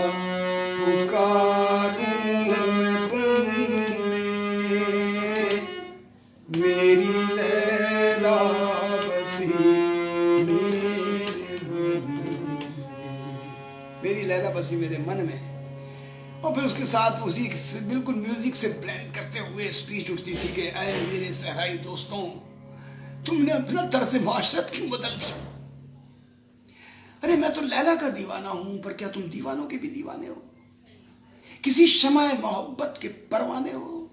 पुकारूं मैं बन में, मेरी लैला बसी मेरे मन में, मेरी लैला बसी मेरे मन में। और फिर उसके साथ उसी बिल्कुल म्यूजिक से ब्लेंड करते हुए स्पीच उठती थी कि अरे मेरे सहराई दोस्तों, तुमने अपना तर्ज माशरत क्यों बदल दिया। अरे मैं तो लैला का दीवाना हूं, पर क्या तुम दीवानों के भी दीवाने हो, किसी शमाए मोहब्बत के परवाने हो।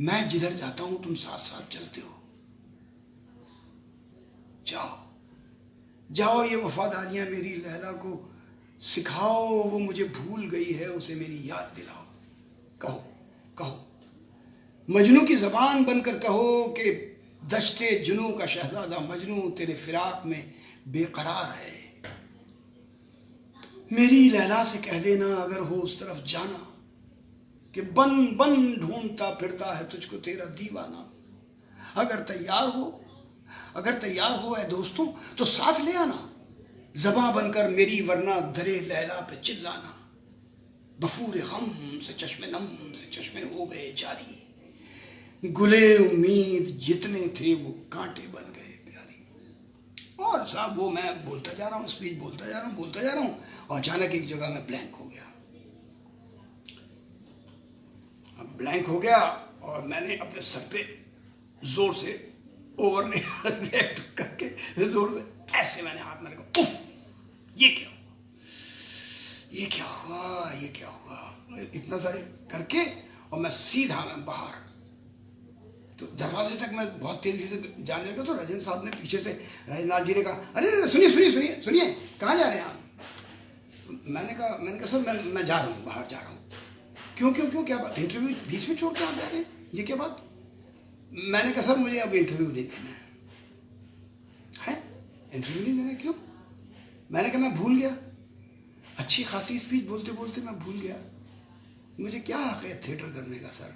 मैं जिधर जाता हूं तुम साथ साथ चलते हो। जाओ जाओ ये वफादारियां मेरी लैला को सिखाओ, वो मुझे भूल गई है उसे मेरी याद दिलाओ। कहो कहो मजनू की जबान बनकर कहो कि दश्ते जुनू का शहजादा मजनू तेरे फिराक में बेकरार है। मेरी लैला से कह देना अगर हो उस तरफ जाना कि बन बन ढूंढता फिरता है तुझको तेरा दीवाना। अगर तैयार हो ऐ दोस्तों तो साथ ले आना, ज़बां बनकर मेरी वरना दरे लैला पे चिल्लाना। बफूर गम से चश्मे नम से चश्मे हो गए जारी, गुले उम्मीद जितने थे वो कांटे बन गए प्यारी। और साहब वो मैं बोलता जा रहा हूँ, स्पीच बोलता जा रहा हूँ और अचानक एक जगह में ब्लैंक हो गया और मैंने अपने सर पे जोर से ओवर रिएक्ट करके जोर से ऐसे मैंने हाथ मारे को, उफ ये क्या हुआ इतना सा करके, और मैं सीधा बाहर। तो दरवाजे तक मैं बहुत तेजी से जाने लगा तो राजेंद्र साहब ने पीछे से राजेंद्र जी ने कहा अरे सुनिए कहाँ जा रहे हैं आप। तो मैंने कहा सर मैं जा रहा हूँ, बाहर जा रहा हूँ। क्यों क्या बात, इंटरव्यू बीच में छोड़ के आप जा रहे हैं, ये क्या बात। मैंने कहा सर मुझे अब इंटरव्यू नहीं देना है। इंटरव्यू नहीं देना क्यों। मैंने कहा मैं भूल गया, अच्छी खासी स्पीच बोलते बोलते मैं भूल गया, मुझे क्या हक है थिएटर करने का सर।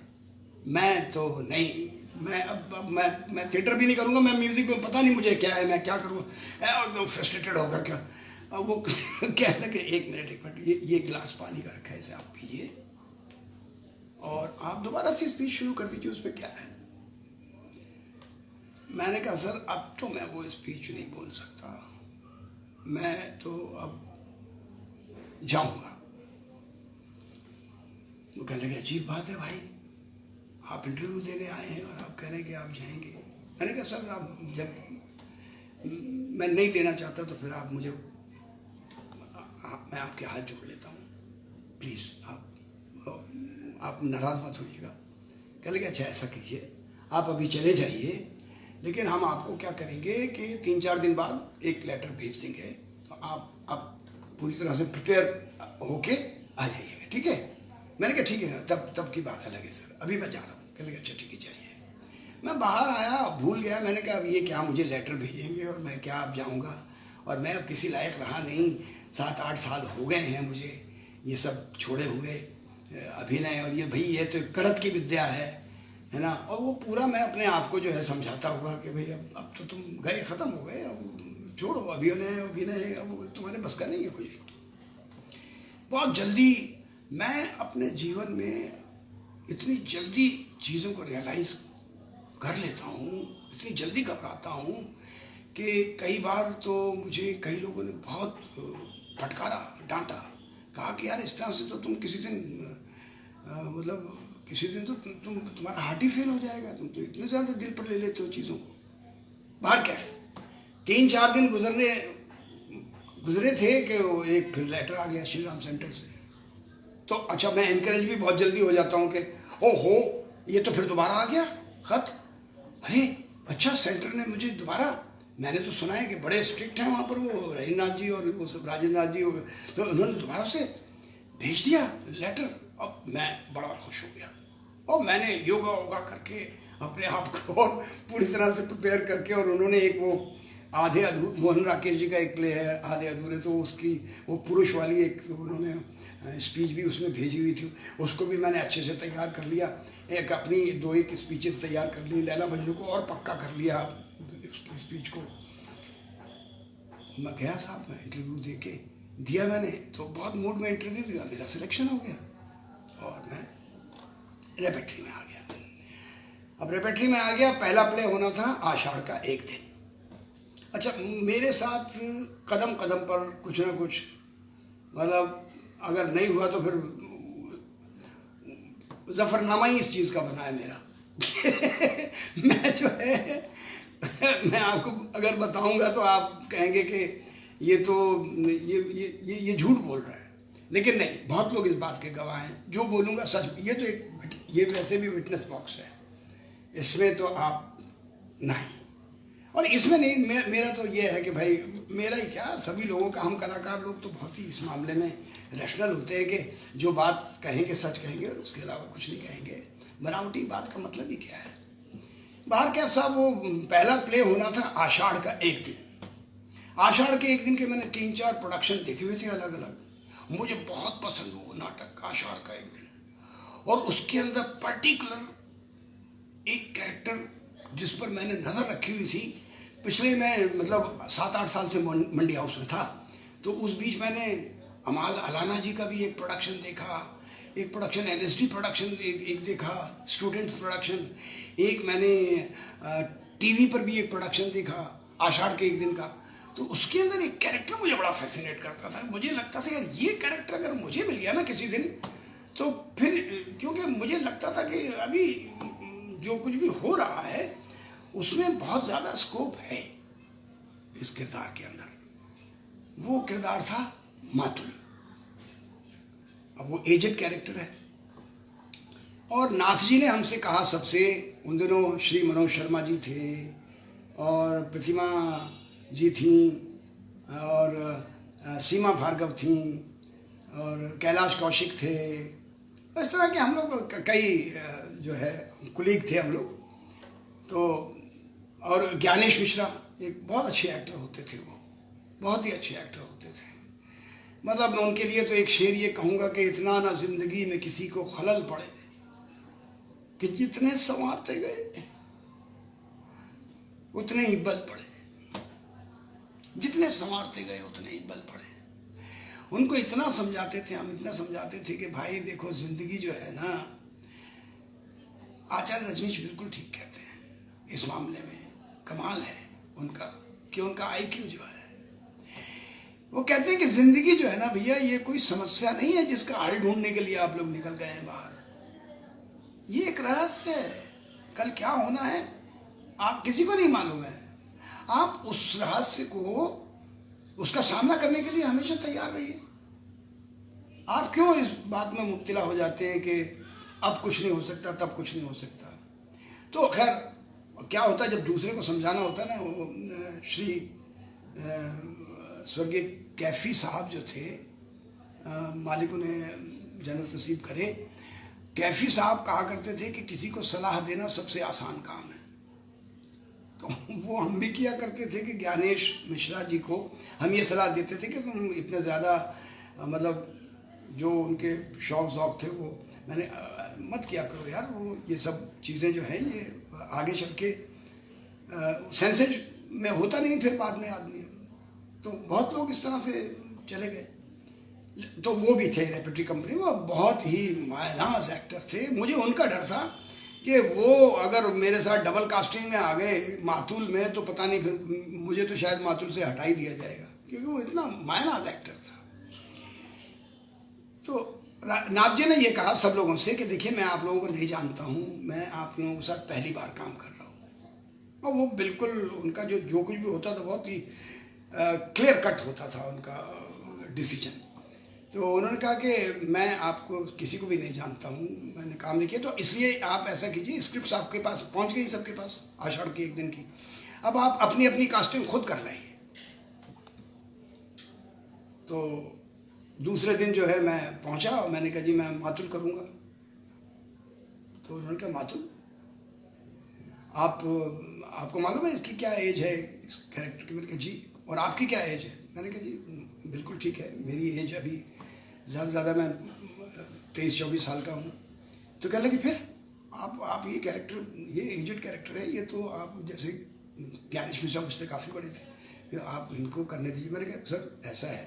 मैं तो नहीं, मैं थिएटर भी नहीं करूँगा, मैं म्यूज़िक में पता नहीं मुझे क्या है, मैं क्या करूँ। एकदम फ्रस्ट्रेटेड होकर क्या अब वो कहने लगे एक मिनट ये गिलास पानी का रखा है, इसे आप पीजिए और आप दोबारा से स्पीच शुरू कर दीजिए, उस पर क्या है। मैंने कहा सर अब तो मैं वो स्पीच नहीं बोल सकता, मैं तो अब जाऊंगा। वो कहने लगे अजीब बात है भाई, आप इंटरव्यू देने आए हैं और आप कह रहे हैं कि आप जाएंगे। मैंने कहा सर आप जब मैं नहीं देना चाहता तो फिर आप मुझे मैं आपके हाथ जोड़ लेता हूँ, प्लीज़ आप नाराज़ मत होइएगा। कह लगे अच्छा ऐसा कीजिए, आप अभी चले जाइए, लेकिन हम आपको क्या करेंगे कि 3-4 दिन बाद एक लेटर भेज देंगे, तो आप पूरी तरह से प्रिपेयर होके आ जाइएगा, ठीक है। मैंने कहा ठीक है, तब की बात अलग है सर, अभी मैं जा रहा हूँ। कह लगे अच्छा ठीक है जाइए। मैं बाहर आया, भूल गया, मैंने कहा अब ये क्या मुझे लेटर भेजेंगे और मैं क्या अब जाऊँगा, और मैं अब किसी लायक रहा नहीं। 7-8 साल हो गए हैं मुझे ये सब छोड़े हुए अभिनय, और ये भाई ये तो करत की विद्या है ना। और वो पूरा मैं अपने आप को जो है समझाता हुआ कि भाई अब तो तुम गए, ख़त्म हो गए, अब छोड़ो, अभिनय अब तुम्हारे बस का नहीं है कुछ। बहुत जल्दी मैं अपने जीवन में इतनी जल्दी चीज़ों को रियलाइज़ कर लेता हूँ, इतनी जल्दी घबराता हूँ कि कई बार तो मुझे कई लोगों ने बहुत फटकारा, डांटा, कहा कि यार इस तरह से तो तुम किसी दिन मतलब किसी दिन तो तुम्हारा हार्ट ही फेल हो जाएगा, तुम तो इतने ज़्यादा दिल पर ले लेते हो चीज़ों को। बाहर क्या है, 3-4 दिन गुजरे थे कि वो एक फिर लेटर आ गया श्री राम सेंटर से। तो अच्छा मैं इनकरेज भी बहुत जल्दी हो जाता हूँ कि ओहो ये तो फिर दोबारा आ गया खत, अरे अच्छा सेंटर ने मुझे दोबारा, मैंने तो सुना है कि बड़े स्ट्रिक्ट हैं वहाँ पर वो रहीनाथ जी और वो सब राजेंद्र नाथ जी, तो उन्होंने दोबारा से भेज दिया लेटर। अब मैं बड़ा खुश हो गया और मैंने योगा वोगा करके अपने आप को और पूरी तरह से प्रिपेयर करके, और उन्होंने एक वो आधे अधूरे, मोहन राकेश जी का एक प्ले है आधे अधूरे, तो उसकी वो पुरुष वाली एक उन्होंने स्पीच भी उसमें भेजी हुई थी, उसको भी मैंने अच्छे से तैयार कर लिया। एक अपनी 2-1 स्पीचेस तैयार कर ली, लैला मजनू को और पक्का कर लिया उसकी स्पीच को। मैं गया साहब, मैं इंटरव्यू दे के दिया, मैंने तो बहुत मूड में इंटरव्यू दिया, मेरा सिलेक्शन हो गया और मैं रेपेट्री में आ गया। अब रेपेट्री में आ गया, पहला प्ले होना था आषाढ़ का एक दिन। अच्छा मेरे साथ कदम कदम पर कुछ ना कुछ, मतलब अगर नहीं हुआ तो फिर जफरनामा ही इस चीज़ का बना है मेरा। मैं जो है मैं आपको अगर बताऊंगा तो आप कहेंगे कि ये तो ये झूठ बोल रहा है, लेकिन नहीं, बहुत लोग इस बात के गवाह हैं, जो बोलूँगा सच। ये तो ये वैसे भी विटनेस बॉक्स है, इसमें तो आप नहीं, और इसमें नहीं, मेरा तो ये है कि भाई मेरा ही क्या, सभी लोगों का, हम कलाकार लोग तो बहुत ही इस मामले में रैशनल होते हैं कि जो बात कहेंगे सच कहेंगे, उसके अलावा कुछ नहीं कहेंगे। बनावटी बात का मतलब ही क्या है। बाहर क्या साहब, वो पहला प्ले होना था आषाढ़ का एक दिन। आषाढ़ के एक दिन के मैंने 3-4 प्रोडक्शन देखे हुए थे अलग अलग, मुझे बहुत पसंद वो नाटक आषाढ़ का एक दिन। और उसके अंदर पर्टिकुलर एक कैरेक्टर जिस पर मैंने नज़र रखी हुई थी, पिछले मैं मतलब 7-8 साल से मंडी हाउस में था, तो उस बीच मैंने अमाल अलाना जी का भी एक प्रोडक्शन देखा, एक प्रोडक्शन एनएसडी प्रोडक्शन एक देखा, स्टूडेंट्स प्रोडक्शन, एक मैंने टीवी पर भी एक प्रोडक्शन देखा आषाढ़ के एक दिन का। तो उसके अंदर एक कैरेक्टर मुझे बड़ा फैसिनेट करता था, मुझे लगता था यार ये कैरेक्टर अगर मुझे मिल गया ना किसी दिन, तो फिर, क्योंकि मुझे लगता था कि अभी जो कुछ भी हो रहा है उसमें बहुत ज़्यादा स्कोप है इस किरदार के अंदर। वो किरदार था मातुल। अब वो एजेड कैरेक्टर है, और नाथ जी ने हमसे कहा सबसे, उन दिनों श्री मनोज शर्मा जी थे और प्रतिमा जी थी और सीमा भार्गव थी और कैलाश कौशिक थे, इस तरह के हम लोग कई जो है कुलीग थे हम लोग। तो और ज्ञानेश मिश्रा एक बहुत अच्छे एक्टर होते थे, वो बहुत ही अच्छे एक्टर होते थे। मतलब मैं उनके लिए तो एक शेर ये कहूँगा कि इतना ना जिंदगी में किसी को खलल पड़े कि जितने संवारते गए उतने ही बल पड़े, जितने संवारते गए उतने ही बल पड़े। उनको इतना समझाते थे हम, इतना समझाते थे कि भाई देखो जिंदगी जो है ना, आचार्य रजनीश बिल्कुल ठीक कहते हैं इस मामले में, कमाल है उनका कि उनका आईक्यू जो है, वो कहते हैं कि जिंदगी जो है ना भैया, ये कोई समस्या नहीं है जिसका हल ढूंढने के लिए आप लोग निकल गए हैं बाहर। ये एक रहस्य है, कल क्या होना है आप किसी को नहीं मालूम है। आप उस रहस्य को, उसका सामना करने के लिए हमेशा तैयार रहिए। आप क्यों इस बात में मुब्तला हो जाते हैं कि अब कुछ नहीं हो सकता, तब कुछ नहीं हो सकता। तो खैर क्या होता है, जब दूसरे को समझाना होता है ना, वो श्री स्वर्गीय कैफी साहब जो थे, मालिक उन्हें जन्नत नसीब करे, कैफी साहब कहा करते थे कि किसी को सलाह देना सबसे आसान काम है। तो वो हम भी किया करते थे कि ज्ञानेश मिश्रा जी को हम ये सलाह देते थे कि तुम इतने ज़्यादा मतलब जो उनके शौक ज़ौक थे वो मैंने मत किया करो यार, वो ये सब चीज़ें जो हैं ये आगे चल के सेंसेज में होता नहीं फिर बाद में आदमी। तो बहुत लोग इस तरह से चले गए। तो वो भी थे रेपेटरी कंपनी में, बहुत ही मायनाज एक्टर थे। मुझे उनका डर था कि वो अगर मेरे साथ डबल कास्टिंग में आ गए मातुल में, तो पता नहीं फिर मुझे तो शायद मातुल से हटा ही दिया जाएगा, क्योंकि वो इतना मायनाज एक्टर था। तो नाथ जी ने ये कहा सब लोगों से कि देखिए मैं आप लोगों को नहीं जानता हूँ, मैं आप लोगों के साथ पहली बार काम कर रहा हूँ। और वो बिल्कुल उनका जो कुछ भी होता था बहुत ही क्लियर कट होता था उनका डिसीजन। तो उन्होंने कहा कि मैं आपको किसी को भी नहीं जानता हूँ, मैंने काम नहीं किया, तो इसलिए आप ऐसा कीजिए, स्क्रिप्ट आपके पास पहुँच गई सबके पास आषाढ़ के एक दिन की, अब आप अपनी अपनी कास्टिंग खुद कर लाइए। तो दूसरे दिन जो है मैं पहुंचा और मैंने कहा जी मैं मातुल करूंगा। तो उन्होंने कहा मातुल, आपको मालूम है इसकी क्या एज है, इस कैरेक्टर की? मैंने कहा जी। और आपकी क्या एज है? मैंने कहा जी बिल्कुल ठीक है, मेरी एज अभी ज़्यादा से ज़्यादा मैं 23-24 साल का हूँ। तो कहने लगे फिर आप ये कैरेक्टर, ये एजड कैरेक्टर है, ये तो आप जैसे ज्ञानेश मिश्रा मुझसे काफ़ी बड़े थे, फिर आप इनको करने दीजिए। मैंने कहा सर ऐसा है,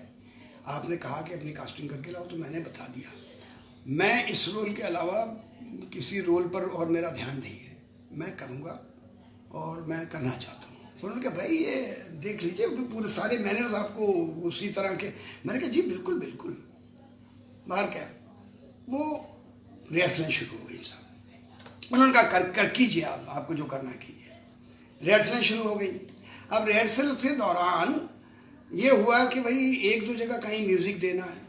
आपने कहा कि अपनी कास्टिंग करके लाओ, तो मैंने बता दिया मैं इस रोल के अलावा किसी रोल पर और मेरा ध्यान नहीं है, मैं करूँगा और मैं करना चाहता हूँ। तो उन्होंने कहा भाई ये देख लीजिए पूरे सारे मैनर्स आपको उसी तरह के। मैंने कहा जी बिल्कुल बिल्कुल। बाहर क्या वो रिहर्सलें शुरू हो गई साहब। उन्होंने कहा कर कीजिए, आपको जो करना कीजिए। रिहर्सलें शुरू हो गई। अब रिहर्सल के दौरान ये हुआ कि भाई एक दो जगह कहीं म्यूज़िक देना है,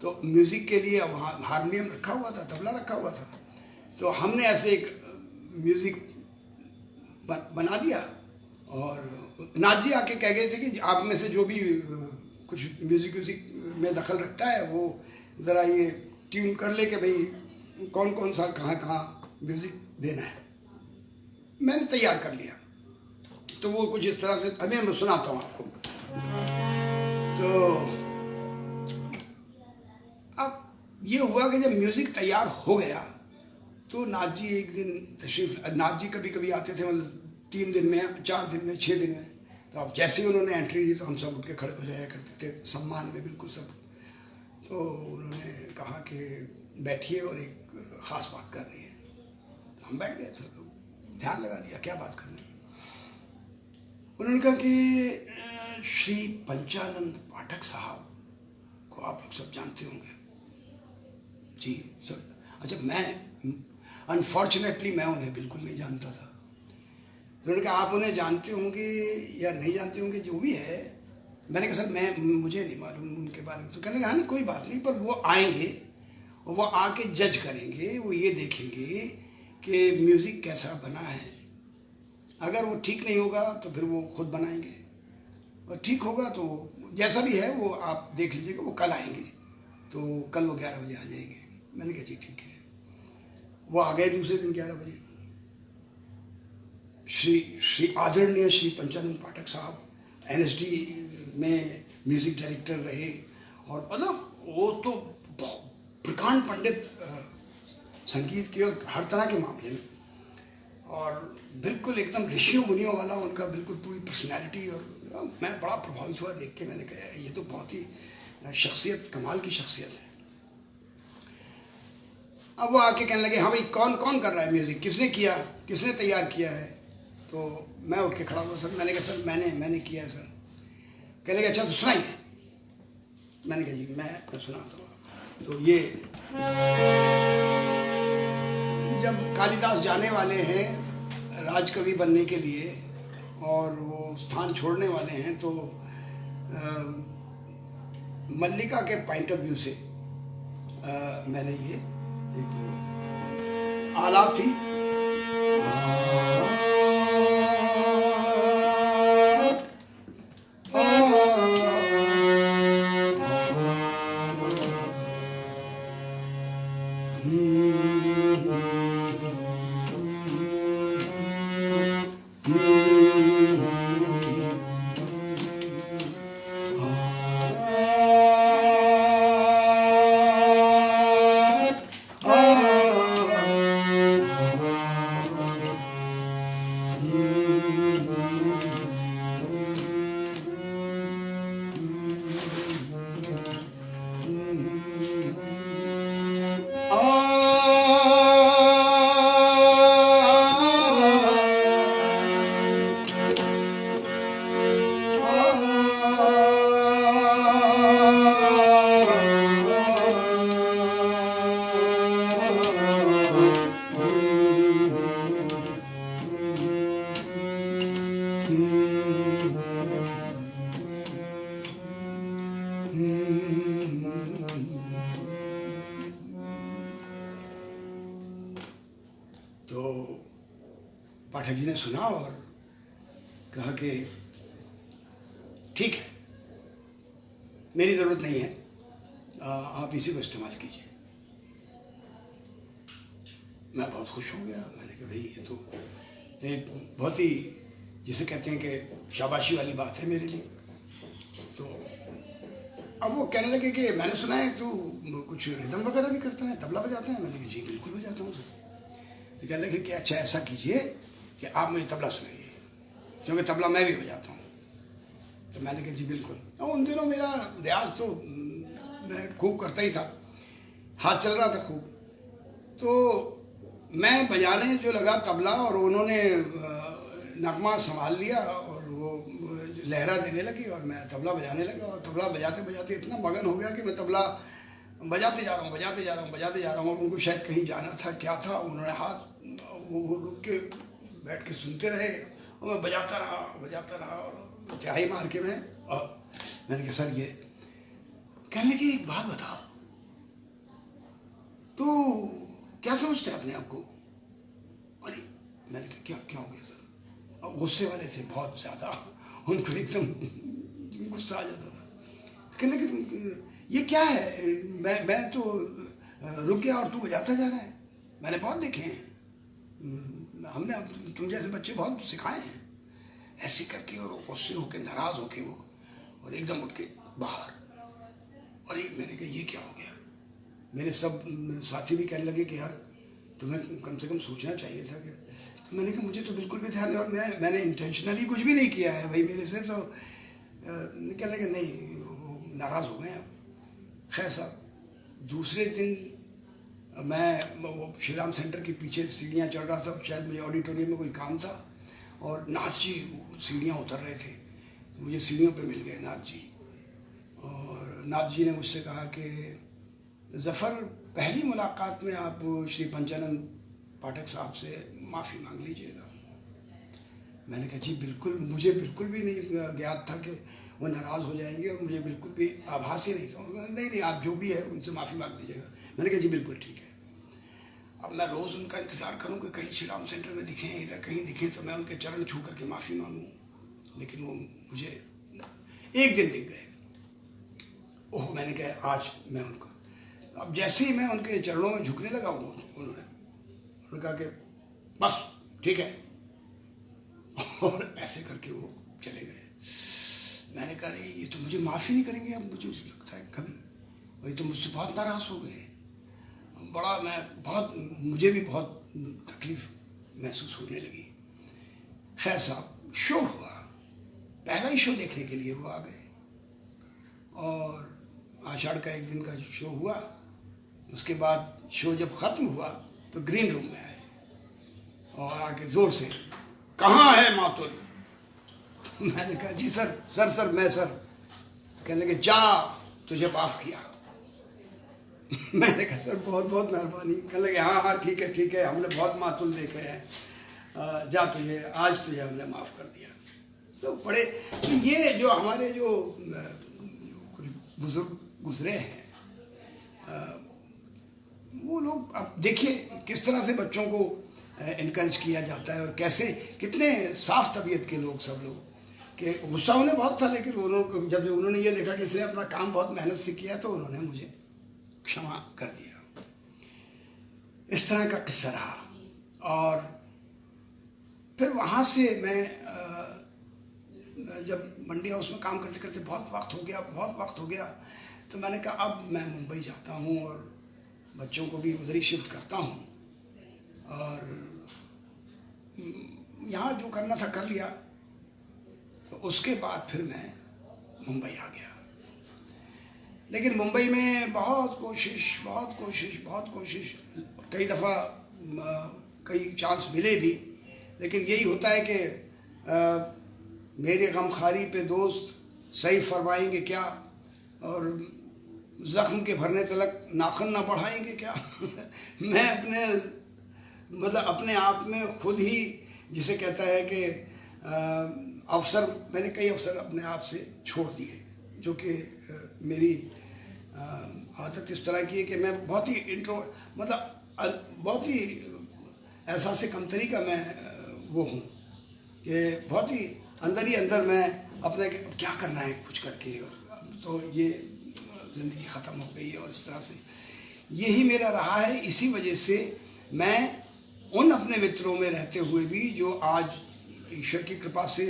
तो म्यूज़िक के लिए वहाँ हारमोनियम रखा हुआ था, तबला रखा हुआ था, तो हमने ऐसे एक म्यूज़िक बना दिया। और नाथ जी आके कह गए थे कि आप में से जो भी कुछ म्यूज़िक में दखल रखता है वो ज़रा ये ट्यून कर ले कि भाई कौन कौन सा कहाँ म्यूज़िक देना है। मैंने तैयार कर लिया। तो वो कुछ इस तरह से, अभी मैं सुनाता हूँ आपको। तो अब ये हुआ कि जब म्यूज़िक तैयार हो गया तो नाथ जी एक दिन तशरीफ, नाथ जी कभी कभी आते थे, मतलब 3 दिन में, 4 दिन में, 6 दिन में। तो अब जैसे ही उन्होंने एंट्री दी तो हम सब उठ के खड़े हो जाया करते थे, सम्मान में बिल्कुल सब। तो उन्होंने कहा कि बैठिए और एक ख़ास बात करनी है। तो हम बैठ गए, सब लोग ध्यान लगा दिया क्या बात करनी है। उन्होंने कहा कि श्री पंचानंद पाठक साहब को आप लोग सब जानते होंगे। जी सर। अच्छा, मैं अनफॉर्चुनेटली मैं उन्हें बिल्कुल नहीं जानता था। तो उन्होंने कहा आप उन्हें जानते होंगे या नहीं जानते होंगे, जो भी है। मैंने कहा सर मुझे नहीं मालूम उनके बारे में। तो कहने लगा हाँ नहीं कोई बात नहीं, पर वो आएंगे और वो आके जज करेंगे, वो ये देखेंगे कि म्यूज़िक कैसा बना है। अगर वो ठीक नहीं होगा तो फिर वो खुद बनाएंगे, और ठीक होगा तो जैसा भी है वो आप देख लीजिएगा। वो कल आएंगे, तो कल वो 11 बजे आ जाएंगे। मैंने कहा जी ठीक है। वो आ गए दूसरे दिन 11 बजे। श्री आदरणीय श्री पंचानंद पाठक साहब NSD में म्यूज़िक डायरेक्टर रहे, और मतलब वो तो प्रकांड पंडित संगीत के और हर तरह के मामले में, और बिल्कुल एकदम ऋषियों मुनियों वाला उनका बिल्कुल पूरी पर्सनैलिटी। और मैं बड़ा प्रभावित हुआ देख के। मैंने कहा ये तो बहुत ही शख्सियत, कमाल की शख्सियत है। अब वो आके कहने लगे हाँ भाई कौन कौन कर रहा है म्यूज़िक, किसने किया, किसने तैयार किया है। तो मैं उठ के खड़ा हुआ, सर मैंने कहा सर मैंने किया है सर। कहने लगे अच्छा तो सुनाइए। मैंने कहा जी मैं सुनाता हूँ। तो ये जब कालिदास जाने वाले हैं राजकवि बनने के लिए और वो स्थान छोड़ने वाले हैं, तो मल्लिका के पॉइंट ऑफ व्यू से मैंने ये एक आलाप थी। तो पाठक जी ने सुना और कहा कि ठीक है, मेरी ज़रूरत नहीं है, आप इसी को इस्तेमाल कीजिए। मैं बहुत खुश हो गया। मैंने कहा भाई ये तो एक बहुत ही, जिसे कहते हैं कि शाबाशी वाली बात है मेरे लिए। तो अब वो कहने लगे कि मैंने सुना है तू कुछ रिदम वगैरह भी करता है, तबला बजाता है। मैंने कहा जी बिल्कुल बजाता हूँ सर। तो कहने लगे कि अच्छा ऐसा कीजिए कि आप मुझे तबला सुनाइए, क्योंकि तबला मैं भी बजाता हूँ। तो मैंने कहा जी बिल्कुल। और उन दिनों मेरा रियाज तो मैं खूब करता ही था, हाथ चल रहा था खूब। तो मैं बजाने जो लगा तबला, और उन्होंने नगमा संभाल लिया और वो लहरा देने लगी और मैं तबला बजाने लगा। और तबला बजाते बजाते इतना मगन हो गया कि मैं तबला बजाते जा रहा हूँ। और उनको शायद कहीं जाना था, क्या था, उन्होंने हाथ वो रुक के बैठ के सुनते रहे और मैं बजाता रहा और त्याही मार के मैंने कहा सर ये, कहने लगे एक बात बताओ, तो क्या समझते हैं अपने आप को? अरे मैंने कहा क्या हो गया सर? और गुस्से वाले थे बहुत ज़्यादा, उनको एकदम गुस्सा आ जाता था। कहने लगे ये क्या है, मैं तो रुक गया और तू बजाता जा रहा है। मैंने बहुत देखे हैं, हमने तुम जैसे बच्चे बहुत सिखाए हैं ऐसे करके। और गुस्से होके, नाराज़ होके वो, और एकदम उठ के बाहर। और मैंने कहा ये क्या हो गया? मेरे सब साथी भी कहने लगे कि यार तुम्हें कम से कम सोचना चाहिए था कि। तो मैंने कहा मुझे तो बिल्कुल भी ध्यान नहीं, और मैंने इंटेंशनली कुछ भी नहीं किया है भाई मेरे से। तो कहने लगे नहीं, नाराज़ हो गए आप। खैर साहब, दूसरे दिन मैं वो श्री राम सेंटर के पीछे सीढ़ियाँ चढ़ रहा था, शायद मुझे ऑडिटोरियम में कोई काम था, और नाथ जी सीढ़ियाँ उतर रहे थे। तो मुझे सीढ़ियों पे मिल गए नाथ जी, और नाथ जी ने मुझसे कहा कि ज़फ़र, पहली मुलाकात में आप श्री पंचानंद पाठक साहब से माफ़ी मांग लीजिएगा। मैंने कहा जी बिल्कुल, मुझे बिल्कुल भी नहीं ज्ञात था कि वो नाराज़ हो जाएंगे, और मुझे बिल्कुल भी आभास ही नहीं था। नहीं आप जो भी है उनसे माफ़ी मांग लीजिएगा। मैंने कहा जी बिल्कुल ठीक है। अब मैं रोज़ उनका इंतज़ार करूं कि कहीं श्री राम सेंटर में दिखें, इधर कहीं दिखें, तो मैं उनके चरण छू करके माफ़ी मांगूं। लेकिन वो मुझे एक दिन दिख गए। ओह, मैंने कहा आज मैं उनको, अब जैसे ही मैं उनके चरणों में झुकने लगा, उन्होंने कहा कि बस ठीक है, और ऐसे करके वो चले गए। मैंने कहा अरे ये तो मुझे माफ़ी नहीं करेंगे अब, मुझे लगता है कभी, वही तो मुझसे बहुत नाराज़ हो गए। मुझे भी बहुत तकलीफ़ महसूस होने लगी। खैर साहब, शो हुआ, पहला ही शो देखने के लिए वो आ गए, और आषाढ़ का एक दिन का शो हुआ। उसके बाद शो जब ख़त्म हुआ तो ग्रीन रूम में आए और आके ज़ोर से, कहाँ है मातुल? मैंने कहा जी सर मैं सर। कहने लगे जा, तुझे माफ़ किया। मैंने कहा सर बहुत बहुत मेहरबानी। कहने लगे हाँ ठीक है, हमने बहुत मातुल देखे हैं, जा तुझे आज तुझे हमने माफ़ कर दिया। तो बड़े तो ये जो हमारे जो कुछ बुजुर्ग गुजरे हैं, वो लोग अब देखिए किस तरह से बच्चों को इनकरेज किया जाता है और कैसे कितने साफ तबीयत के लोग सब लोग कि गुस्सा उन्हें बहुत था, लेकिन उन्होंने जब उन्होंने ये देखा कि इसने अपना काम बहुत मेहनत से किया तो उन्होंने मुझे क्षमा कर दिया। इस तरह का किस्सा रहा। और फिर वहाँ से मैं जब मंडी हाउस में काम करते करते बहुत वक्त हो गया तो मैंने कहा अब मैं मुंबई जाता हूँ और बच्चों को भी उधर ही शिफ्ट करता हूँ और यहाँ जो करना था कर लिया। तो उसके बाद फिर मैं मुंबई आ गया। लेकिन मुंबई में बहुत कोशिश कई दफ़ा कई चांस मिले भी, लेकिन यही होता है कि मेरे गमखारी पे दोस्त सही फरमाएंगे क्या और ज़ख्म के भरने तलक नाखन ना बढ़ाएंगे क्या। मैं अपने आप में खुद ही जिसे कहता है कि मैंने कई अवसर अपने आप से छोड़ दिए, जो कि मेरी आदत इस तरह की है कि मैं बहुत ही बहुत ही एहसास कमतरी का मैं वो हूँ कि बहुत ही अंदर मैं अपने क्या करना है कुछ करके, और अब तो ये ज़िंदगी ख़त्म हो गई है और इस तरह से यही मेरा रहा है। इसी वजह से मैं उन अपने मित्रों में रहते हुए भी जो आज ईश्वर की कृपा से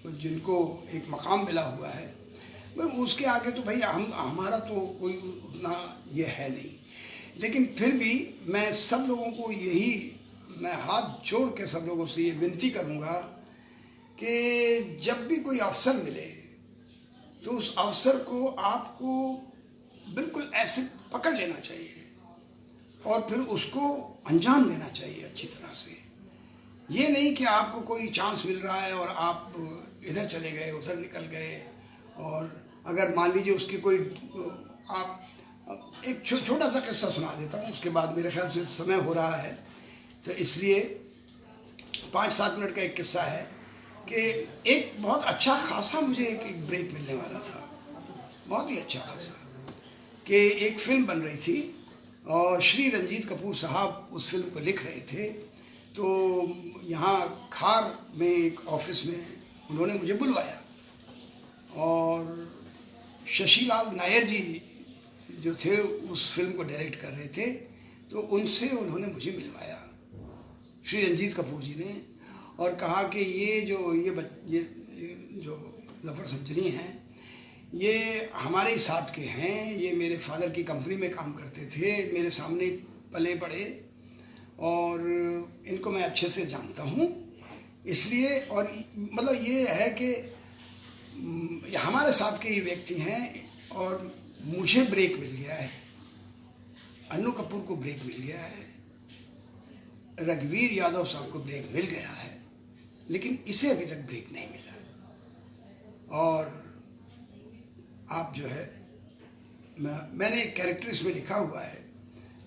जिनको एक मकाम मिला हुआ है, मैं उसके आगे तो भाई हमारा तो कोई उतना ये है नहीं, लेकिन फिर भी मैं सब लोगों को मैं हाथ जोड़ के सब लोगों से ये विनती करूँगा कि जब भी कोई अवसर मिले तो उस अवसर को आपको बिल्कुल ऐसे पकड़ लेना चाहिए और फिर उसको अंजाम देना चाहिए अच्छी तरह से। ये नहीं कि आपको कोई चांस मिल रहा है और आप इधर चले गए उधर निकल गए, और अगर मान लीजिए उसकी कोई आप एक छोटा सा किस्सा सुना देता हूँ, उसके बाद मेरे ख्याल से समय हो रहा है तो इसलिए 5-7 मिनट का एक किस्सा है कि एक बहुत अच्छा खासा मुझे एक ब्रेक मिलने वाला था, बहुत ही अच्छा खासा, कि एक फिल्म बन रही थी और श्री रंजीत कपूर साहब उस फिल्म को लिख रहे थे। तो यहाँ खार में एक ऑफिस में उन्होंने मुझे बुलवाया और शशिलाल नायर जी जो थे उस फिल्म को डायरेक्ट कर रहे थे, तो उनसे उन्होंने मुझे मिलवाया श्री रंजीत कपूर जी ने, और कहा कि ये जो ज़फ़र संजनी हैं ये हमारे ही साथ के हैं, ये मेरे फादर की कंपनी में काम करते थे, मेरे सामने पले बड़े और इनको मैं अच्छे से जानता हूँ, इसलिए और मतलब ये है कि हमारे साथ के ये व्यक्ति हैं और मुझे ब्रेक मिल गया है, अन्नू कपूर को ब्रेक मिल गया है, रघुवीर यादव साहब को ब्रेक मिल गया है, लेकिन इसे अभी तक ब्रेक नहीं मिला। और आप जो है मैंने एक कैरेक्टर इसमें लिखा हुआ है,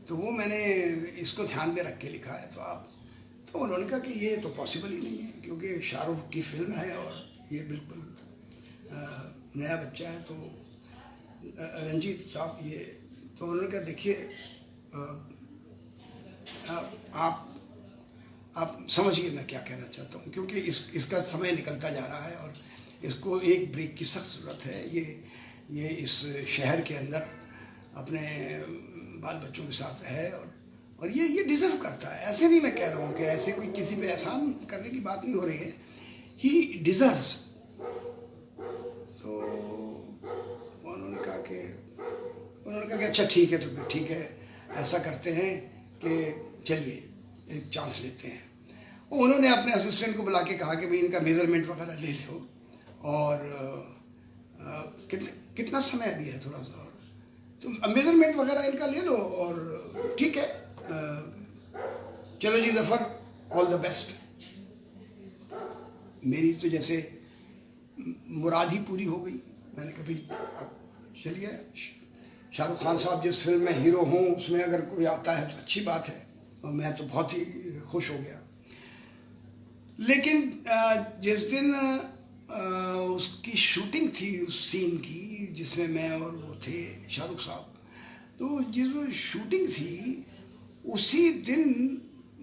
तो वो मैंने इसको ध्यान में रख के लिखा है। तो उन्होंने कहा कि ये तो पॉसिबल ही नहीं है, क्योंकि शाहरुख की फिल्म है और ये बिल्कुल नया बच्चा है, तो रंजीत साहब ये, तो उन्होंने कहा देखिए आप समझिए मैं क्या कहना चाहता हूँ, क्योंकि इसका समय निकलता जा रहा है और इसको एक ब्रेक की सख्त ज़रूरत है। ये इस शहर के अंदर अपने बाल बच्चों के साथ है और ये डिज़र्व करता है। ऐसे नहीं मैं कह रहा हूँ कि ऐसे कोई किसी पे एहसान करने की बात नहीं हो रही है, ही डिज़र्व्स। तो उन्होंने कहा कि अच्छा ठीक है, तो फिर ठीक है, ऐसा करते हैं कि चलिए एक चांस लेते हैं। उन्होंने अपने असिस्टेंट को बुला के कहा कि भाई इनका मेज़रमेंट वगैरह ले लो और कितना समय अभी है थोड़ा सा, और तो मेज़रमेंट वगैरह इनका ले लो और ठीक है, चलो जी ज़फ़र ऑल द बेस्ट। मेरी तो जैसे मुराद ही पूरी हो गई। मैंने कहा भाई अब चलिए, शाहरुख खान साहब जिस फिल्म में हीरो हों उसमें अगर कोई आता है तो अच्छी बात है, और मैं तो बहुत ही खुश हो गया। लेकिन जिस दिन उसकी शूटिंग थी उस सीन की जिसमें मैं और वो थे शाहरुख साहब, तो जिस वो शूटिंग थी उसी दिन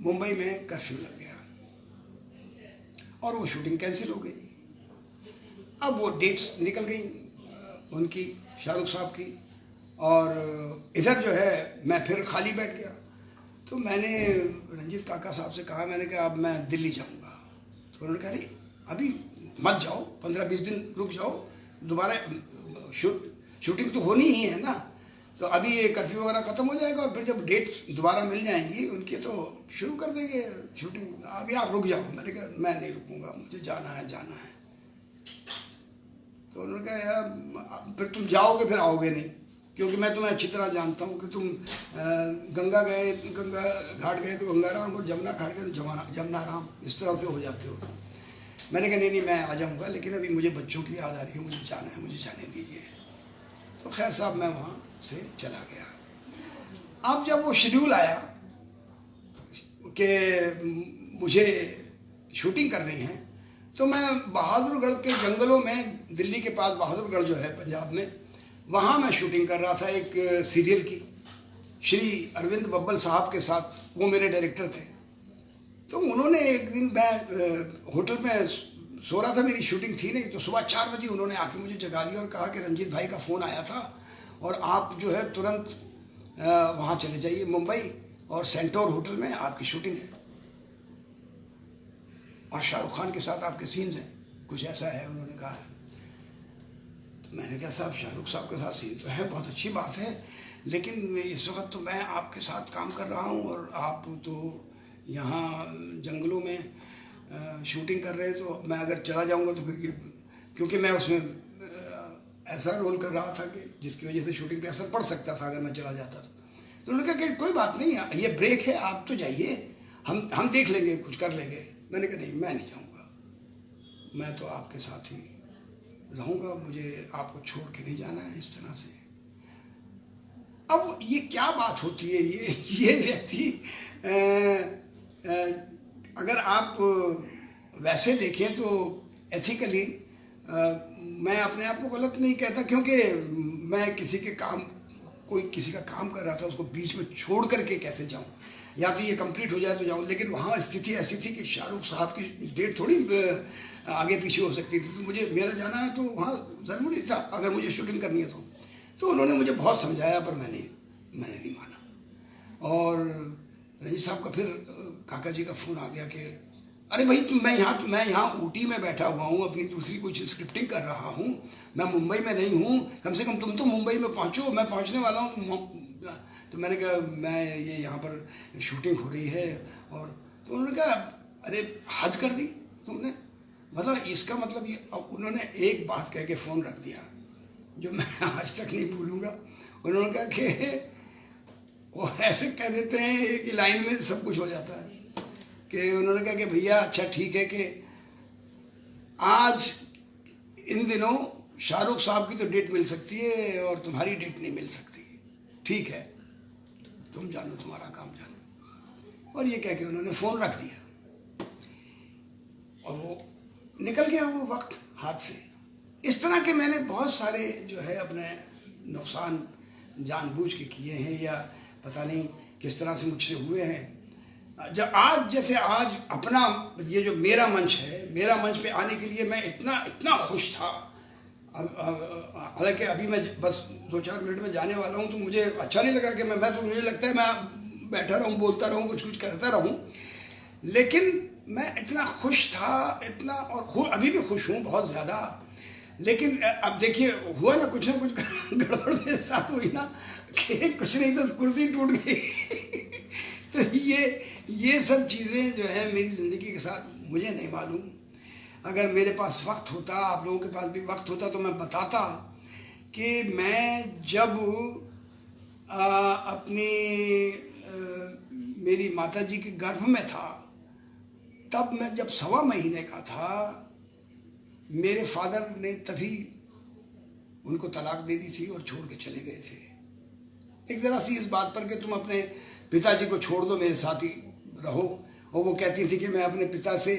मुंबई में कर्फ्यू लग गया और वो शूटिंग कैंसिल हो गई। अब वो डेट्स निकल गई उनकी, शाहरुख साहब की, और इधर जो है मैं फिर खाली बैठ गया। तो मैंने रंजीत काका साहब से कहा, मैंने कहा अब मैं दिल्ली जाऊंगा। तो उन्होंने कहा नहीं अभी मत जाओ, 15-20 दिन रुक जाओ, दोबारा शूटिंग तो होनी ही है ना, तो अभी ये कर्फ्यू वगैरह ख़त्म हो जाएगा और फिर जब डेट्स दोबारा मिल जाएंगी उनकी तो शुरू कर देंगे शूटिंग, अभी आप रुक जाओ। मैंने कहा मैं नहीं रुकूंगा, मुझे जाना है जाना है। तो उन्होंने कहा यार फिर तुम जाओगे फिर आओगे नहीं, क्योंकि मैं तुम्हें अच्छी तरह जानता हूँ कि तुम गंगा घाट गए तो गंगाराम और जमुना घाट गए तो जमुनाराम, इस तरह से हो जाते हो। मैंने कहा नहीं मैं आ जाऊँगा, लेकिन अभी मुझे बच्चों की याद आ रही है, मुझे जाना है, मुझे जाने दीजिए। तो खैर साहब मैं वहाँ से चला गया। अब जब वो शेड्यूल आया कि मुझे शूटिंग करनी है, तो मैं बहादुरगढ़ के जंगलों में, दिल्ली के पास बहादुरगढ़ जो है पंजाब में, वहाँ मैं शूटिंग कर रहा था एक सीरियल की, श्री अरविंद बब्बल साहब के साथ, वो मेरे डायरेक्टर थे। तो उन्होंने एक दिन, मैं होटल में सो रहा था, मेरी शूटिंग थी नहीं, तो सुबह 4 बजे उन्होंने आके मुझे जगा दिया और कहा कि रंजीत भाई का फ़ोन आया था और आप जो है तुरंत वहाँ चले जाइए मुंबई, और सेंटोर होटल में आपकी शूटिंग है और शाहरुख खान के साथ आपके सीन्स हैं, कुछ ऐसा है उन्होंने कहा है। तो मैंने कहा साहब शाहरुख साहब के साथ सीन तो है, बहुत अच्छी बात है, लेकिन इस वक्त तो मैं आपके साथ काम कर रहा हूँ और आप तो यहाँ जंगलों में शूटिंग कर रहे हैं, तो मैं अगर चला जाऊँगा तो फिर ये, क्योंकि मैं उसमें ऐसा रोल कर रहा था कि जिसकी वजह से शूटिंग पे असर पड़ सकता था अगर मैं चला जाता तो उन्होंने कहा कि कोई बात नहीं, ये ब्रेक है, आप तो जाइए, हम देख लेंगे, कुछ कर लेंगे। मैंने कहा नहीं मैं नहीं जाऊँगा, मैं तो आपके साथ ही रहूँगा, मुझे आपको छोड़ के नहीं जाना है इस तरह से। अब ये क्या बात होती है, ये व्यक्ति अगर आप वैसे देखें तो एथिकली मैं अपने आप को गलत नहीं कहता, क्योंकि मैं कोई किसी का काम कर रहा था, उसको बीच में छोड़ करके कैसे जाऊं, या तो ये कंप्लीट हो जाए तो जाऊं। लेकिन वहाँ स्थिति ऐसी थी कि शाहरुख साहब की डेट थोड़ी आगे पीछे हो सकती थी, तो मुझे मेरा जाना है तो वहाँ ज़रूरी था अगर मुझे शूटिंग करनी है तो उन्होंने मुझे बहुत समझाया, पर मैंने नहीं माना। और रंजीत साहब का फिर काका जी का फ़ोन आ गया कि अरे भाई मैं यहाँ ऊटी में बैठा हुआ हूँ, अपनी दूसरी कुछ स्क्रिप्टिंग कर रहा हूँ, मैं मुंबई में नहीं हूँ, कम से कम तुम तो मुंबई में पहुँचो, मैं पहुँचने वाला हूँ। तो मैंने कहा मैं ये यहाँ पर शूटिंग हो रही है, और तो उन्होंने कहा अरे हद कर दी तुमने, मतलब इसका मतलब ये। अब उन्होंने एक बात कह के फ़ोन रख दिया जो मैं आज तक नहीं भूलूँगा। उन्होंने कहा कि वो ऐसे कह देते हैं कि लाइन में सब कुछ हो जाता है, कि उन्होंने कहा कि भैया अच्छा ठीक है कि आज इन दिनों शाहरुख साहब की तो डेट मिल सकती है और तुम्हारी डेट नहीं मिल सकती, ठीक है तुम जानो, तुम्हारा काम जानो। और ये कह के उन्होंने फ़ोन रख दिया और वो निकल गया वो वक्त हाथ से। इस तरह के मैंने बहुत सारे जो है अपने नुकसान जानबूझ के किए हैं, या पता नहीं किस तरह से मुझसे हुए हैं। जब जैसे आज अपना ये जो मेरा मंच है, मेरा मंच पे आने के लिए मैं इतना खुश था। हालांकि अभी मैं बस 2-4 मिनट में जाने वाला हूँ, तो मुझे अच्छा नहीं लगा कि मुझे लगता है मैं बैठा रहूँ, बोलता रहूँ, कुछ करता रहूँ, लेकिन मैं इतना खुश था, इतना, और अभी भी खुश हूँ बहुत ज़्यादा। लेकिन अब देखिए हुआ ना कुछ गड़बड़ मेरे साथ हुई ना, कि कुछ नहीं तो कुर्सी टूट गई। तो ये सब चीज़ें जो है मेरी ज़िंदगी के साथ, मुझे नहीं मालूम। अगर मेरे पास वक्त होता, आप लोगों के पास भी वक्त होता, तो मैं बताता कि मैं जब मेरी माताजी के गर्भ में था, तब मैं जब 1.25 महीने का था, मेरे फादर ने तभी उनको तलाक दे दी थी और छोड़ के चले गए थे। एक ज़रा सी इस बात पर कि तुम अपने पिताजी को छोड़ दो, मेरे साथ ही रहो। और वो कहती थी कि मैं अपने पिता से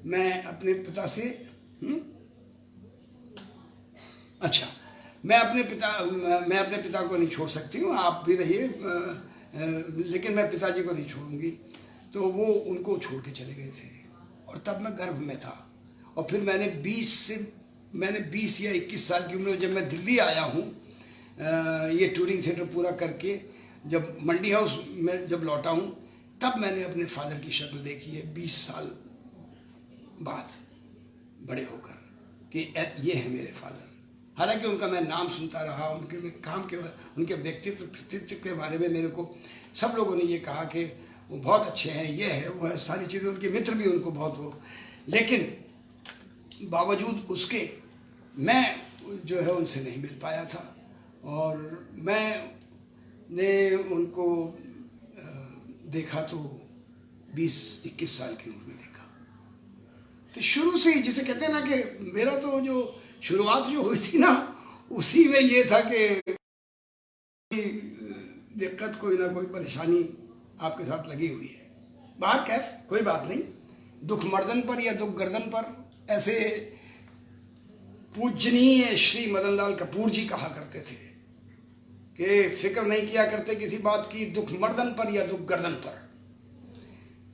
मैं अपने पिता से अच्छा, मैं अपने पिता को नहीं छोड़ सकती हूँ, आप भी रहिए, लेकिन मैं पिताजी को नहीं छोड़ूंगी। तो वो उनको छोड़ के चले गए थे और तब मैं गर्भ में था। और फिर मैंने 20 या 21 साल की उम्र में जब मैं दिल्ली आया हूँ, ये टूरिंग सेंटर पूरा करके जब मंडी हाउस में जब लौटा हूँ, तब मैंने अपने फादर की शक्ल देखी है 20 साल बाद बड़े होकर कि ये है मेरे फादर। हालांकि उनका मैं नाम सुनता रहा, उनके काम के, उनके व्यक्तित्व कृतित्व के बारे में मेरे को सब लोगों ने ये कहा कि वो बहुत अच्छे हैं, ये है वो है, सारी चीज़ें, उनके मित्र भी उनको बहुत हो। लेकिन बावजूद उसके मैं जो है उनसे नहीं मिल पाया था और मैंने उनको देखा तो 20-21 साल की उम्र में देखा। तो शुरू से ही जिसे कहते हैं ना कि मेरा तो जो शुरुआत जो हुई थी ना, उसी में ये था कि दिक्कत कोई ना कोई परेशानी आपके साथ लगी हुई है। बाहर कैफ कोई बात नहीं, दुख मर्दन पर या दुख गर्दन पर, ऐसे पूजनीय श्री मदन लाल कपूर जी कहा करते थे कि फिक्र नहीं किया करते किसी बात की, दुख मर्दन पर या दुख गर्दन पर।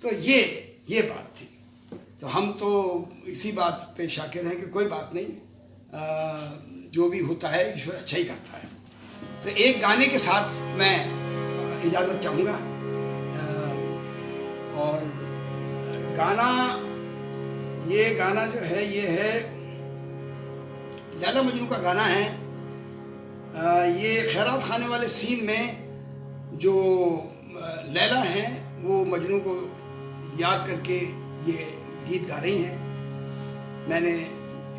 तो ये बात थी। तो हम तो इसी बात पे शाकिर हैं कि कोई बात नहीं, जो भी होता है ईश्वर अच्छा ही करता है। तो एक गाने के साथ मैं इजाज़त चाहूँगा, और ये गाना जो है ये है लैला मजनू का गाना है। ये खैरात खाने वाले सीन में जो लैला हैं वो मजनू को याद करके ये गीत गा रही हैं। मैंने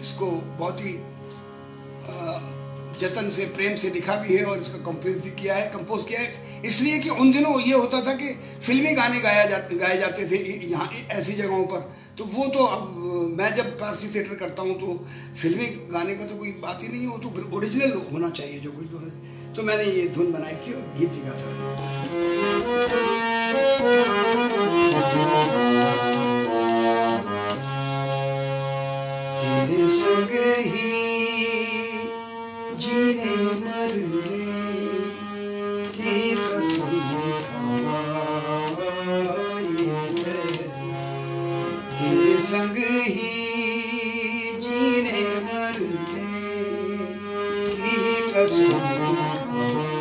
इसको बहुत ही जतन से, प्रेम से लिखा भी है और इसका कंपोज किया है, इसलिए कि उन दिनों ये होता था कि फिल्मी गाने गाए जाते थे यहाँ ऐसी जगहों पर। तो वो तो अब मैं जब पारसी थिएटर करता हूँ तो फिल्मी गाने का तो कोई बात ही नहीं हो, तो फिर ओरिजिनल होना चाहिए जो कुछ होना चाहिए। तो मैंने ये धुन बनाई थी और गीत लिखा था। तेरे संग ही जीने मरने की कसम खाई है, तेरे संग ही जीने मरने की कसम खाई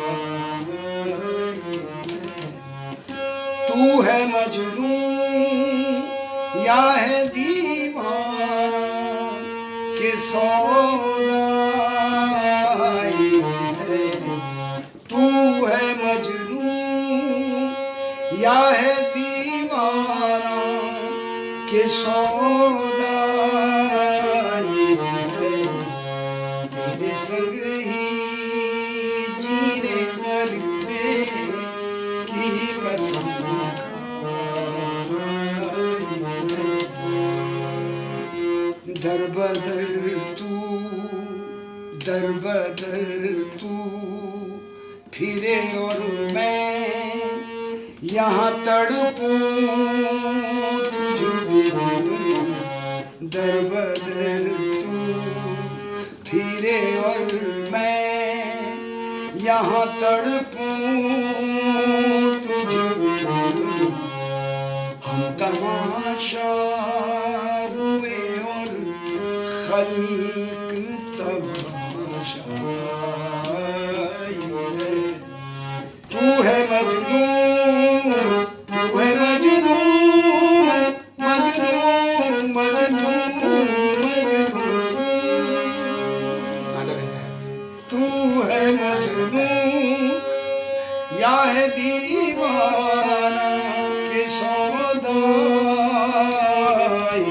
है। तू है मजनू या है दीवाना के सौदा है, तू है मजनू या है दीवाना के सौदा है, तेरे संग ही जीने मरने की कसम दर बदर तू फिरे और मैं यहाँ तड़पूं तुझ बिन, दर बदर तू फिरे और मैं यहाँ तड़पूं तुझ बिन, हम तमाशा हुए और खल्क तमाशा है, तू है मजनू, तू है मजनू, मजनू मजनू मजनू, तू है मजनू या है दीवाना के सौदा है,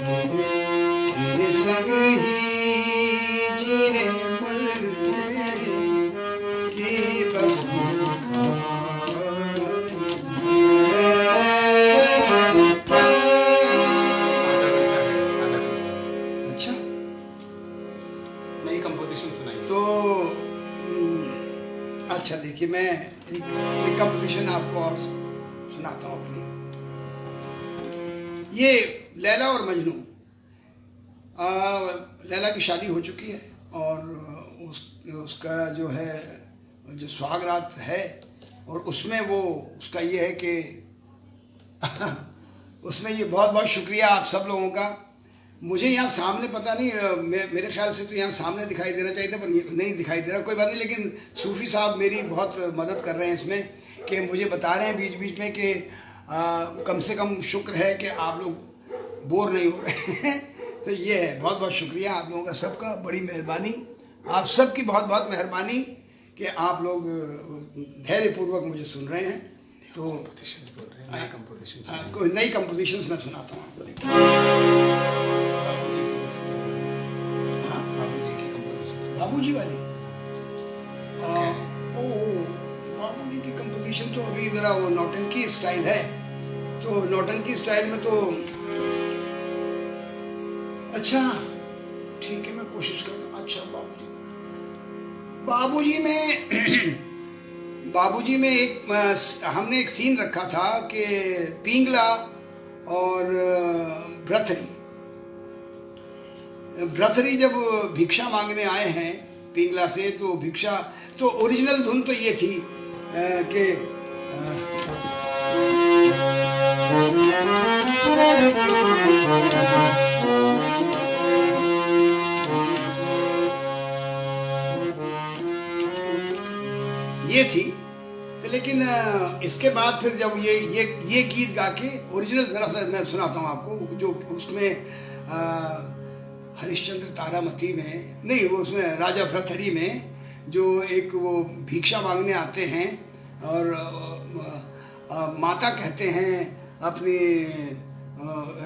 तेरे संग ही जीने मरने की कसम अच्छा, नई कंपोजिशन सुनाई तो अच्छा देखिए, मैं एक कंपोजिशन आपको और सुनाता हूँ अपनी। ये लैला और मजनू, लैला की शादी हो चुकी है और उसका जो है जो सुहागरात है, और उसमें वो उसका ये है कि उसमें ये बहुत बहुत शुक्रिया आप सब लोगों का। मुझे यहाँ सामने पता नहीं, मेरे ख्याल से तो यहाँ सामने दिखाई देना चाहिए था, पर ये नहीं दिखाई दे रहा, कोई बात नहीं। लेकिन सूफ़ी साहब मेरी बहुत मदद कर रहे हैं इसमें, कि मुझे बता रहे हैं बीच बीच में कि कम से कम शुक्र है कि आप लोग बोर नहीं हो रहे हैं। तो ये है, बहुत बहुत शुक्रिया आप लोगों का सबका, बड़ी मेहरबानी, आप सबकी बहुत बहुत मेहरबानी कि आप लोग धैर्यपूर्वक मुझे सुन रहे हैं। तो बोल रहे हैं, नई कंपोजिशन, कोई नई कंपोजिशंस मैं सुनाता हूँ आपको, देखिए। हाँ, बाबूजी की कंपोजिशन। बाबूजी वाली, ओ बाबूजी की कंपोजिशन तो अभी ज़रा वो नौटंकी स्टाइल है, तो नौटंकी स्टाइल में तो अच्छा ठीक है, मैं कोशिश करता हूँ। अच्छा, बाबूजी में एक हमने एक सीन रखा था कि पिंगला और भ्रथरी जब भिक्षा मांगने आए हैं पिंगला से, तो भिक्षा, तो ओरिजिनल धुन तो ये थी कि ये थी। तो लेकिन इसके बाद फिर जब ये गीत गा के ओरिजिनल जरा सा मैं सुनाता हूँ आपको, जो उसमें हरिश्चंद्र तारामती में नहीं, वो उसमें राजा भर्तहरि में जो एक वो भिक्षा मांगने आते हैं और माता कहते हैं अपनी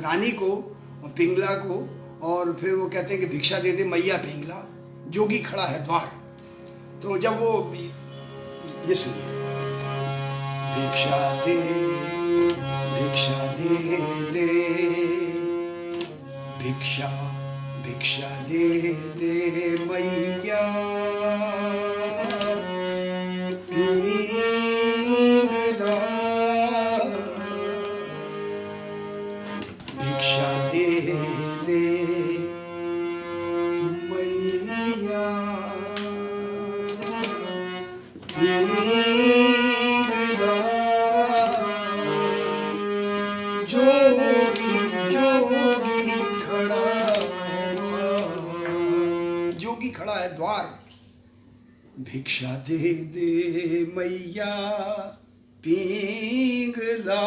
रानी को, पिंगला को, और फिर वो कहते हैं कि भिक्षा दे दे मैया पिंगला, जोगी खड़ा है द्वार। तो जब वो ये सुनिए, भिक्षा दे दे, भिक्षा दे दे मैया पिंगला, भिक्षा दे दे मैया पिंगला, जोगी खड़ा है द्वार, जोगी खड़ा है द्वार, भिक्षा दे दे मैया पिंगला,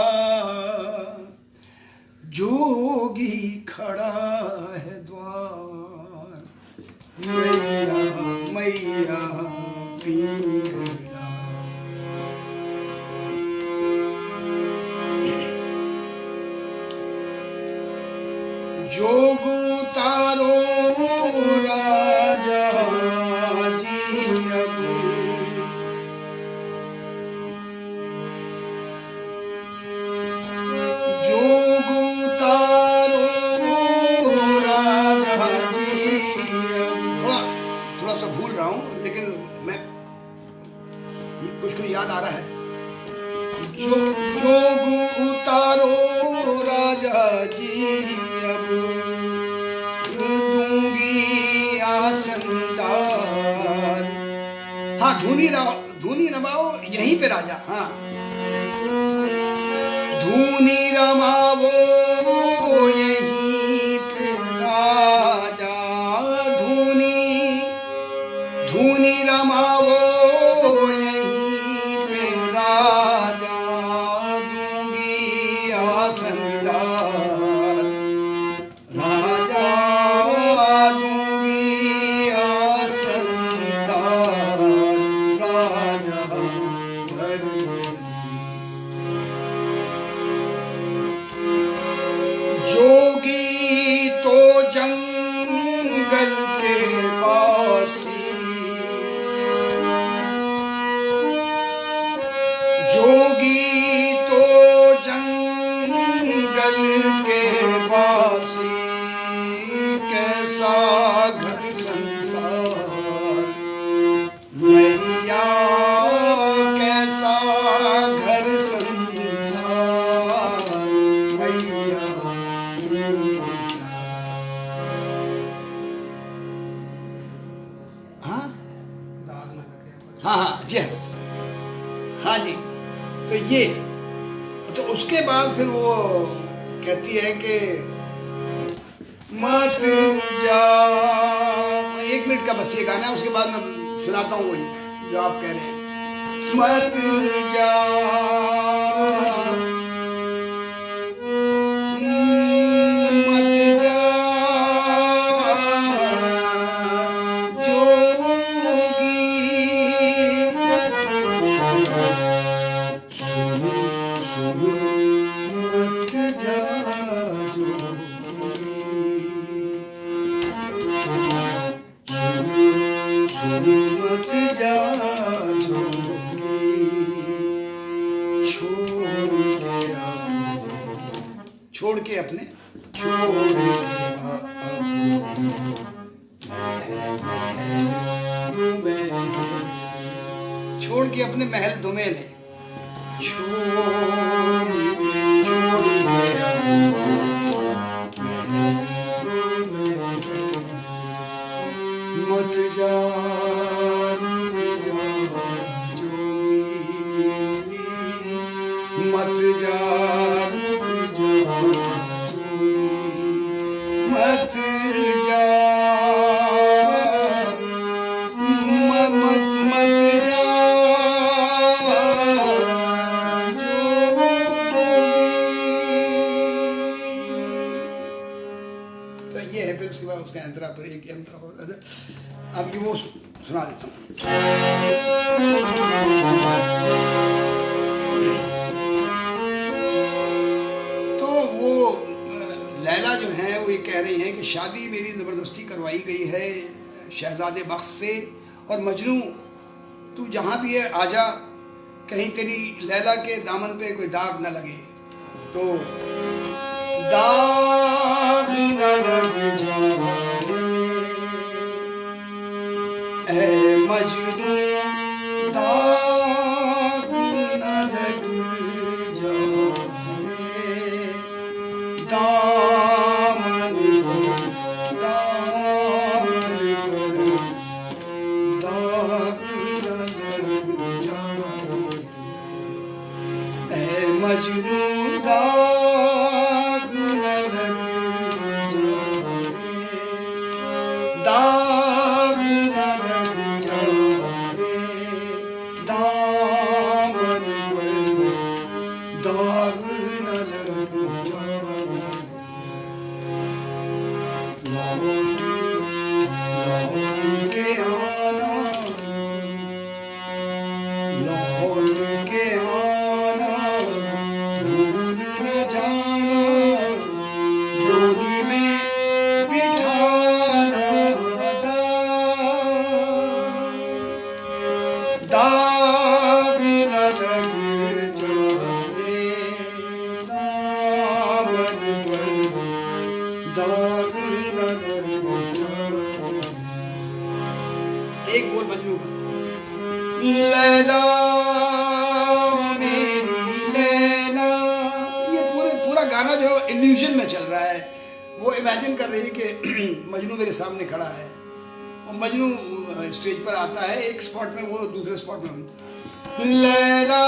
जोगी खड़ा है द्वार, मैया पिंगला। जोग तारो राजा जी अब, जोग तारो राजा जी अब, थोड़ा सा भूल रहा हूँ, लेकिन मैं कुछ याद आ रहा है। जोग उतारो राजा जी अब, दूंगी आसनदार। हाँ, धूनी रमाओ यहीं पे राजा, हाँ, धूनी रमाओ यहीं पे राजा, धूनी रमाओ यहीं पे राजा, दूंगी आसनदार राजा, दूंगी आसनदार राजा भर हाँ दाल ना लगे। हाँ हाँ जी हाँ जी। तो ये तो उसके बाद फिर वो कहती है कि मत जा, 1 मिनट का बस ये गाना है, उसके बाद मैं सुनाता हूँ वही जो आप कह रहे हैं। मत जा मत जा जोगी, सुनो सुनो मत जा जोगी, सुनो मत जा जोगी, छोड़ के अपने छोड़ के अपने महल दुमेले, छोड़ मत जा जोगी, मत जा जोगी, मत जा मत जा जोगी। तो ये है, फिर उसके बाद उसका यंत्रा पर एक यंत्रा होता है। अब ये वो सुना देता हूँ। तो वो लैला जो है वो ये कह रही हैं कि शादी मेरी ज़बरदस्ती करवाई गई है शहजादे बख्त से, और मजनू तू जहाँ भी है आजा, कहीं तेरी लैला के दामन पे कोई दाग न लगे। तो दाग न लग जाए ऐ मजनू, दाग न लग जाए दामन पर, दामन पर दाग न लग जाए ऐ मजनू, दाग न लग जाए, दाग न लग जाए दामन पर, दाग न लग जाए। लौट लौट के आना, लौट के आना, भूल न जाना, डोली में बिठाना दाग न लग जाए दामन पर, दाग न लग जाए। एक बोल मजनू का, लैला मेरी लैला। ये पूरा गाना जो इल्यूजन में चल रहा है, वो इमेजिन कर रही है कि मजनू मेरे सामने खड़ा है, और मजनू स्टेज पर आता है एक स्पॉट में, वो दूसरे स्पॉट में। लैला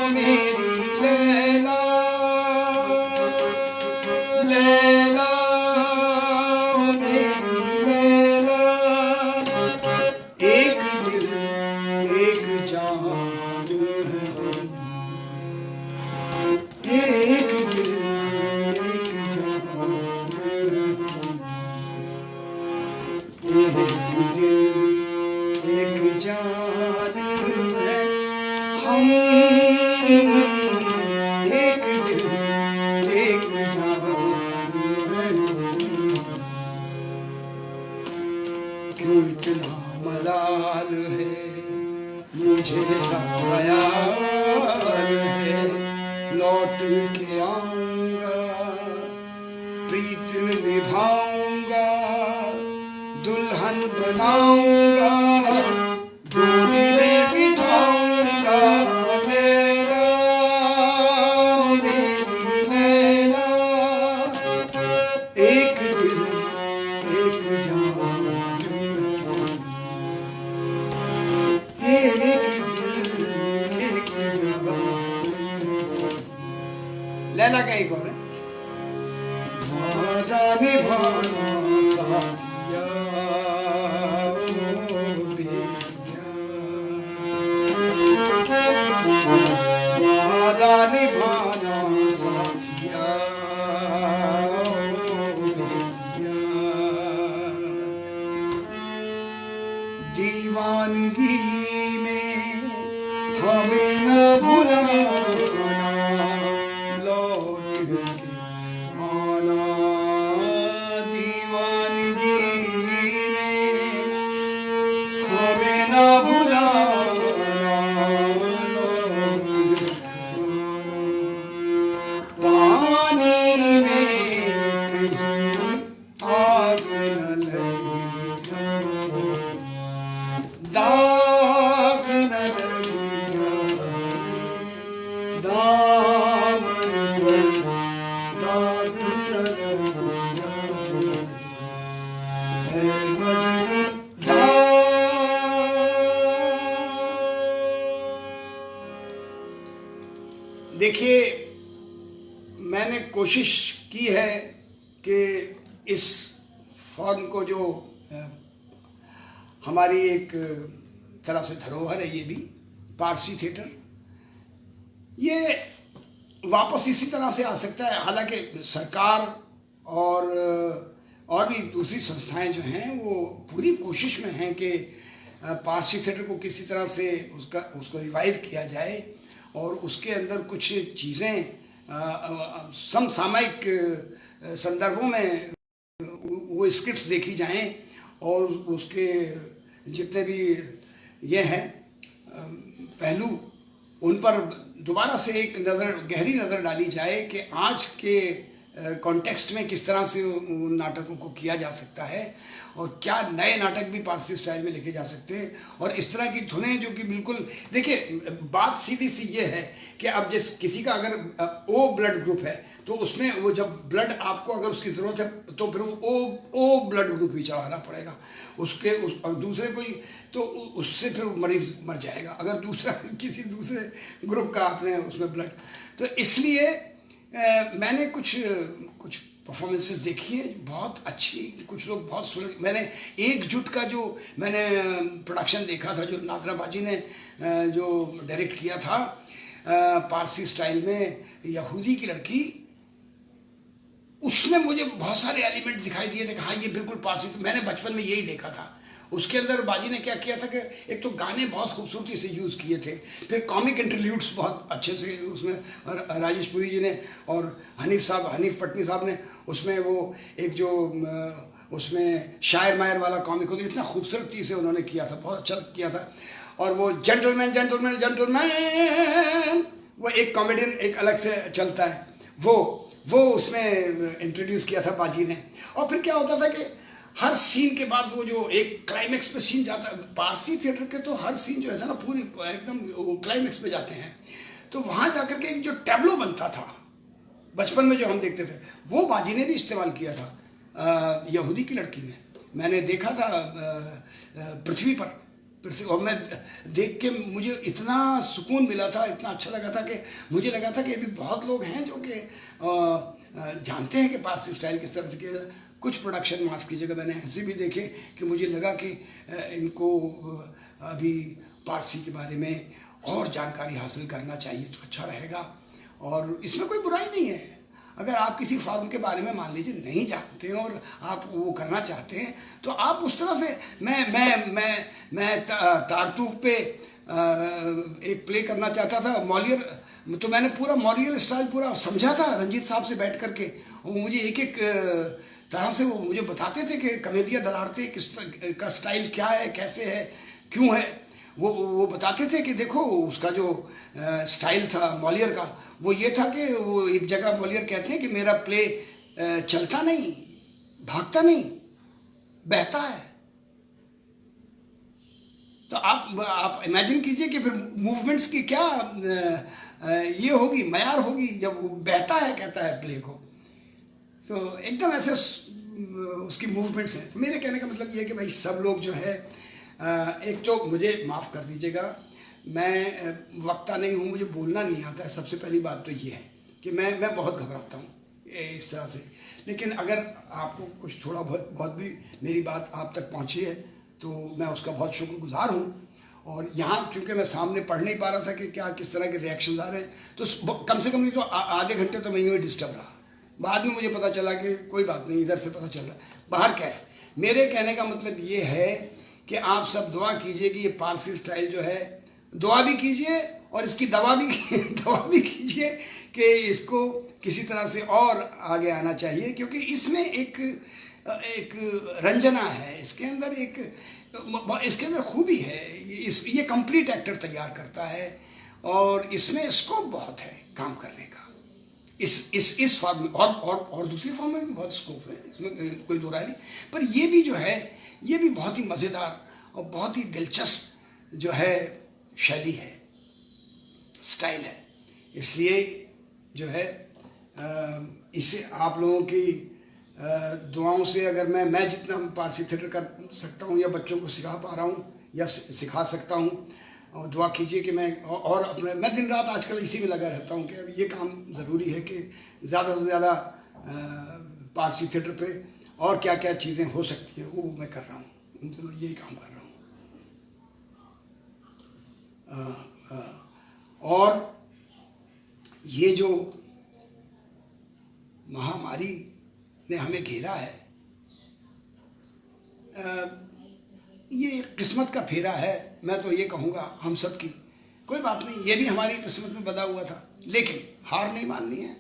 मेरी लैला, लैला मेरी लैला, एक दिल एक जान है, एक दिल एक जान है, एक दिल एक जान है, हम एक दिल एक जान है। क्यों इतना मलाल है, मुझे सब ख्याल है, लौट के आऊंगा, प्रीत निभाऊंगा, दुल्हन बनाऊंगा, डोली में बिठाऊंगा, लैला मेरी लैला, एक दिल एक जान है। साथिया बेलिया, वादा निभाना साथिया बेलिया, दीवानगी में हमें न भुलाना, लौट के आना, दीवानगी में हमें न भुलाना, लौट के आना, पानी में कहीं आग न लगी जाए, दाग न लगी जाए, दामन पर दाग न लगी जाए, ऐ मजनू देखिए, मैंने कोशिश की है कि इस फॉर्म को जो हमारी एक तरह से धरोहर है, ये भी पारसी थिएटर, ये वापस इसी तरह से आ सकता है। हालांकि सरकार और भी दूसरी संस्थाएं जो हैं वो पूरी कोशिश में हैं कि पारसी थिएटर को किसी तरह से उसको रिवाइव किया जाए और उसके अंदर कुछ चीज़ें समसामयिक संदर्भों में वो स्क्रिप्ट्स देखी जाएं और उसके जितने भी ये हैं पहलू, उन पर दोबारा से एक गहरी नज़र डाली जाए कि आज के कॉन्टेक्स्ट में किस तरह से उन नाटकों को किया जा सकता है और क्या नए नाटक भी पारसी स्टाइल में लिखे जा सकते हैं। और इस तरह की धुनें जो कि बिल्कुल, देखिए बात सीधी सी ये है कि अब जिस किसी का अगर ओ ब्लड ग्रुप है तो उसमें वो जब ब्लड आपको अगर उसकी ज़रूरत है तो फिर ओ ब्लड ग्रुप ही चढ़ाना पड़ेगा दूसरे कोई, तो उससे फिर मरीज़ मर जाएगा अगर दूसरा किसी दूसरे ग्रुप का आपने उसमें ब्लड। तो इसलिए मैंने कुछ परफॉर्मेंसेस देखी है बहुत अच्छी, कुछ लोग बहुत सुन। मैंने एकजुट का जो मैंने प्रोडक्शन देखा था जो नाज़रा बाजी ने जो डायरेक्ट किया था पारसी स्टाइल में, यहूदी की लड़की, उसमें मुझे बहुत सारे एलिमेंट दिखाई दिए थे कि हाँ ये बिल्कुल पारसी, मैंने बचपन में यही देखा था। उसके अंदर बाजी ने क्या किया था कि एक तो गाने बहुत खूबसूरती से यूज़ किए थे, फिर कॉमिक इंटरल्यूड्स बहुत अच्छे से उसमें राजेश पुरी जी ने और हनीफ पटनी साहब ने उसमें वो एक जो उसमें शायर मायर वाला कॉमिक होता इतना खूबसूरती से उन्होंने किया था, बहुत अच्छा किया था। और वो जेंटलमैन जेंटलमैन जेंटलमैन वो एक कॉमेडियन एक अलग से चलता है, वो उसमें इंट्रोड्यूस किया था बाजी ने। और फिर क्या होता था कि हर सीन के बाद वो जो एक क्लाइमेक्स पे सीन जाता है, पारसी थिएटर के तो हर सीन जो है ना पूरी एकदम क्लाइमेक्स पे जाते हैं, तो वहाँ जाकर के एक जो टैब्लो बनता था बचपन में जो हम देखते थे वो बाजी ने भी इस्तेमाल किया था यहूदी की लड़की में। मैंने देखा था पृथ्वी पर, और मैं देख के मुझे इतना सुकून मिला था, इतना अच्छा लगा था कि मुझे लगा था कि अभी बहुत लोग हैं जो कि जानते हैं कि पारसी स्टाइल किस तरह से किया जाए। कुछ प्रोडक्शन माफ़ कीजिएगा मैंने ऐसे भी देखे कि मुझे लगा कि इनको अभी पारसी के बारे में और जानकारी हासिल करना चाहिए तो अच्छा रहेगा। और इसमें कोई बुराई नहीं है, अगर आप किसी फॉर्म के बारे में मान लीजिए नहीं जानते हैं और आप वो करना चाहते हैं तो आप उस तरह से मैं तारतूफ पे एक प्ले करना चाहता था मॉलियर, तो मैंने पूरा मॉलियर स्टाइल पूरा समझा था रंजीत साहब से बैठ करके। वो मुझे एक एक तरह से वो मुझे बताते थे कि कमेडिया दलारते किस का स्टाइल क्या है, कैसे है, क्यों है। वो बताते थे कि देखो उसका जो स्टाइल था मॉलियर का वो ये था कि वो एक जगह मॉलियर कहते हैं कि मेरा प्ले चलता नहीं, भागता नहीं, बहता है। तो आप इमेजिन कीजिए कि फिर मूवमेंट्स की क्या ये होगी, मयार होगी जब वो बहता है कहता है प्ले को, तो एकदम ऐसे उसकी मूवमेंट्स हैं। तो मेरे कहने का मतलब ये है कि भाई सब लोग जो है एक तो मुझे माफ़ कर दीजिएगा, मैं वक्ता नहीं हूँ, मुझे बोलना नहीं आता है। सबसे पहली बात तो ये है कि मैं बहुत घबराता हूँ इस तरह से, लेकिन अगर आपको कुछ थोड़ा बहुत भी मेरी बात आप तक पहुंची है तो मैं उसका बहुत शुक्रगुजार हूँ। और यहाँ चूंकि मैं सामने पढ़ नहीं पा रहा था कि क्या किस तरह के रिएक्शन आ रहे हैं, तो कम से कम नहीं तो आधे घंटे तो मैं यूँ डिस्टर्ब रहा। बाद में मुझे पता चला कि कोई बात नहीं, इधर से पता चल रहा। बाहर क्या है, मेरे कहने का मतलब ये है कि आप सब दुआ कीजिए कि ये पारसी स्टाइल जो है, दुआ भी कीजिए और इसकी दवा भी कीजिए कि इसको किसी तरह से और आगे आना चाहिए, क्योंकि इसमें एक रंजना है, इसके अंदर खूबी है। ये कंप्लीट एक्टर तैयार करता है और इसमें स्कोप बहुत है काम करने का। इस फॉर्म में और दूसरी फॉर्म में भी बहुत स्कोप है, इसमें कोई दो राय नहीं। पर ये भी जो है, ये भी बहुत ही मज़ेदार और बहुत ही दिलचस्प जो है शैली है, स्टाइल है। इसलिए जो है इसे आप लोगों की दुआओं से अगर मैं जितना पारसी थिएटर कर सकता हूँ या बच्चों को सिखा पा रहा हूँ या सिखा सकता हूँ, और दुआ कीजिए कि मैं दिन रात आजकल इसी में लगा रहता हूँ कि अब ये काम ज़रूरी है कि ज़्यादा से ज़्यादा पारसी थिएटर पे और क्या क्या चीज़ें हो सकती हैं वो मैं कर रहा हूँ, उन दिनों यही काम कर रहा हूँ। और ये जो महामारी ने हमें घेरा है, ये किस्मत का फेरा है, मैं तो ये कहूँगा हम सब की। कोई बात नहीं, ये भी हमारी किस्मत में बंधा हुआ था, लेकिन हार नहीं माननी है।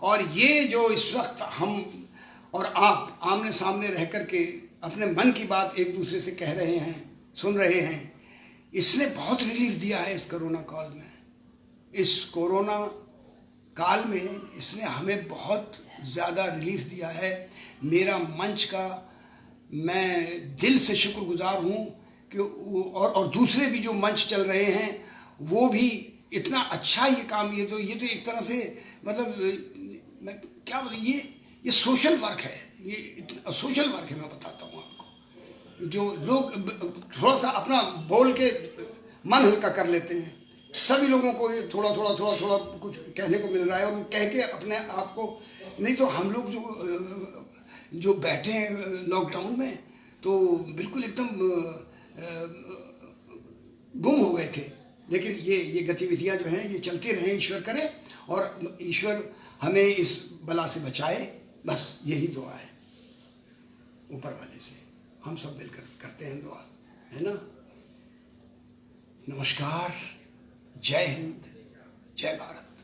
और ये जो इस वक्त हम और आप आमने सामने रह कर के अपने मन की बात एक दूसरे से कह रहे हैं, सुन रहे हैं, इसने बहुत रिलीफ दिया है इस कोरोना काल में। इस कोरोना काल में इसने हमें बहुत ज़्यादा रिलीफ दिया है। मेरा मंच का मैं दिल से शुक्रगुजार हूँ कि और दूसरे भी जो मंच चल रहे हैं वो भी इतना अच्छा ये काम, ये तो एक तरह से मतलब मैं क्या बोलूं, ये सोशल वर्क है, ये सोशल वर्क है। मैं बताता हूँ आपको, जो लोग थोड़ा सा अपना बोल के मन हल्का कर लेते हैं, सभी लोगों को ये थोड़ा कुछ कहने को मिल रहा है और वो कह के अपने आप को, नहीं तो हम लोग जो बैठे हैं लॉकडाउन में तो बिल्कुल एकदम गुम हो गए थे। लेकिन ये गतिविधियां जो हैं ये चलती रहें, ईश्वर करे और ईश्वर हमें इस बला से बचाए, बस यही दुआ है ऊपर वाले से। हम सब मिलकर करते हैं दुआ, है ना। नमस्कार, जय हिंद, जय भारत।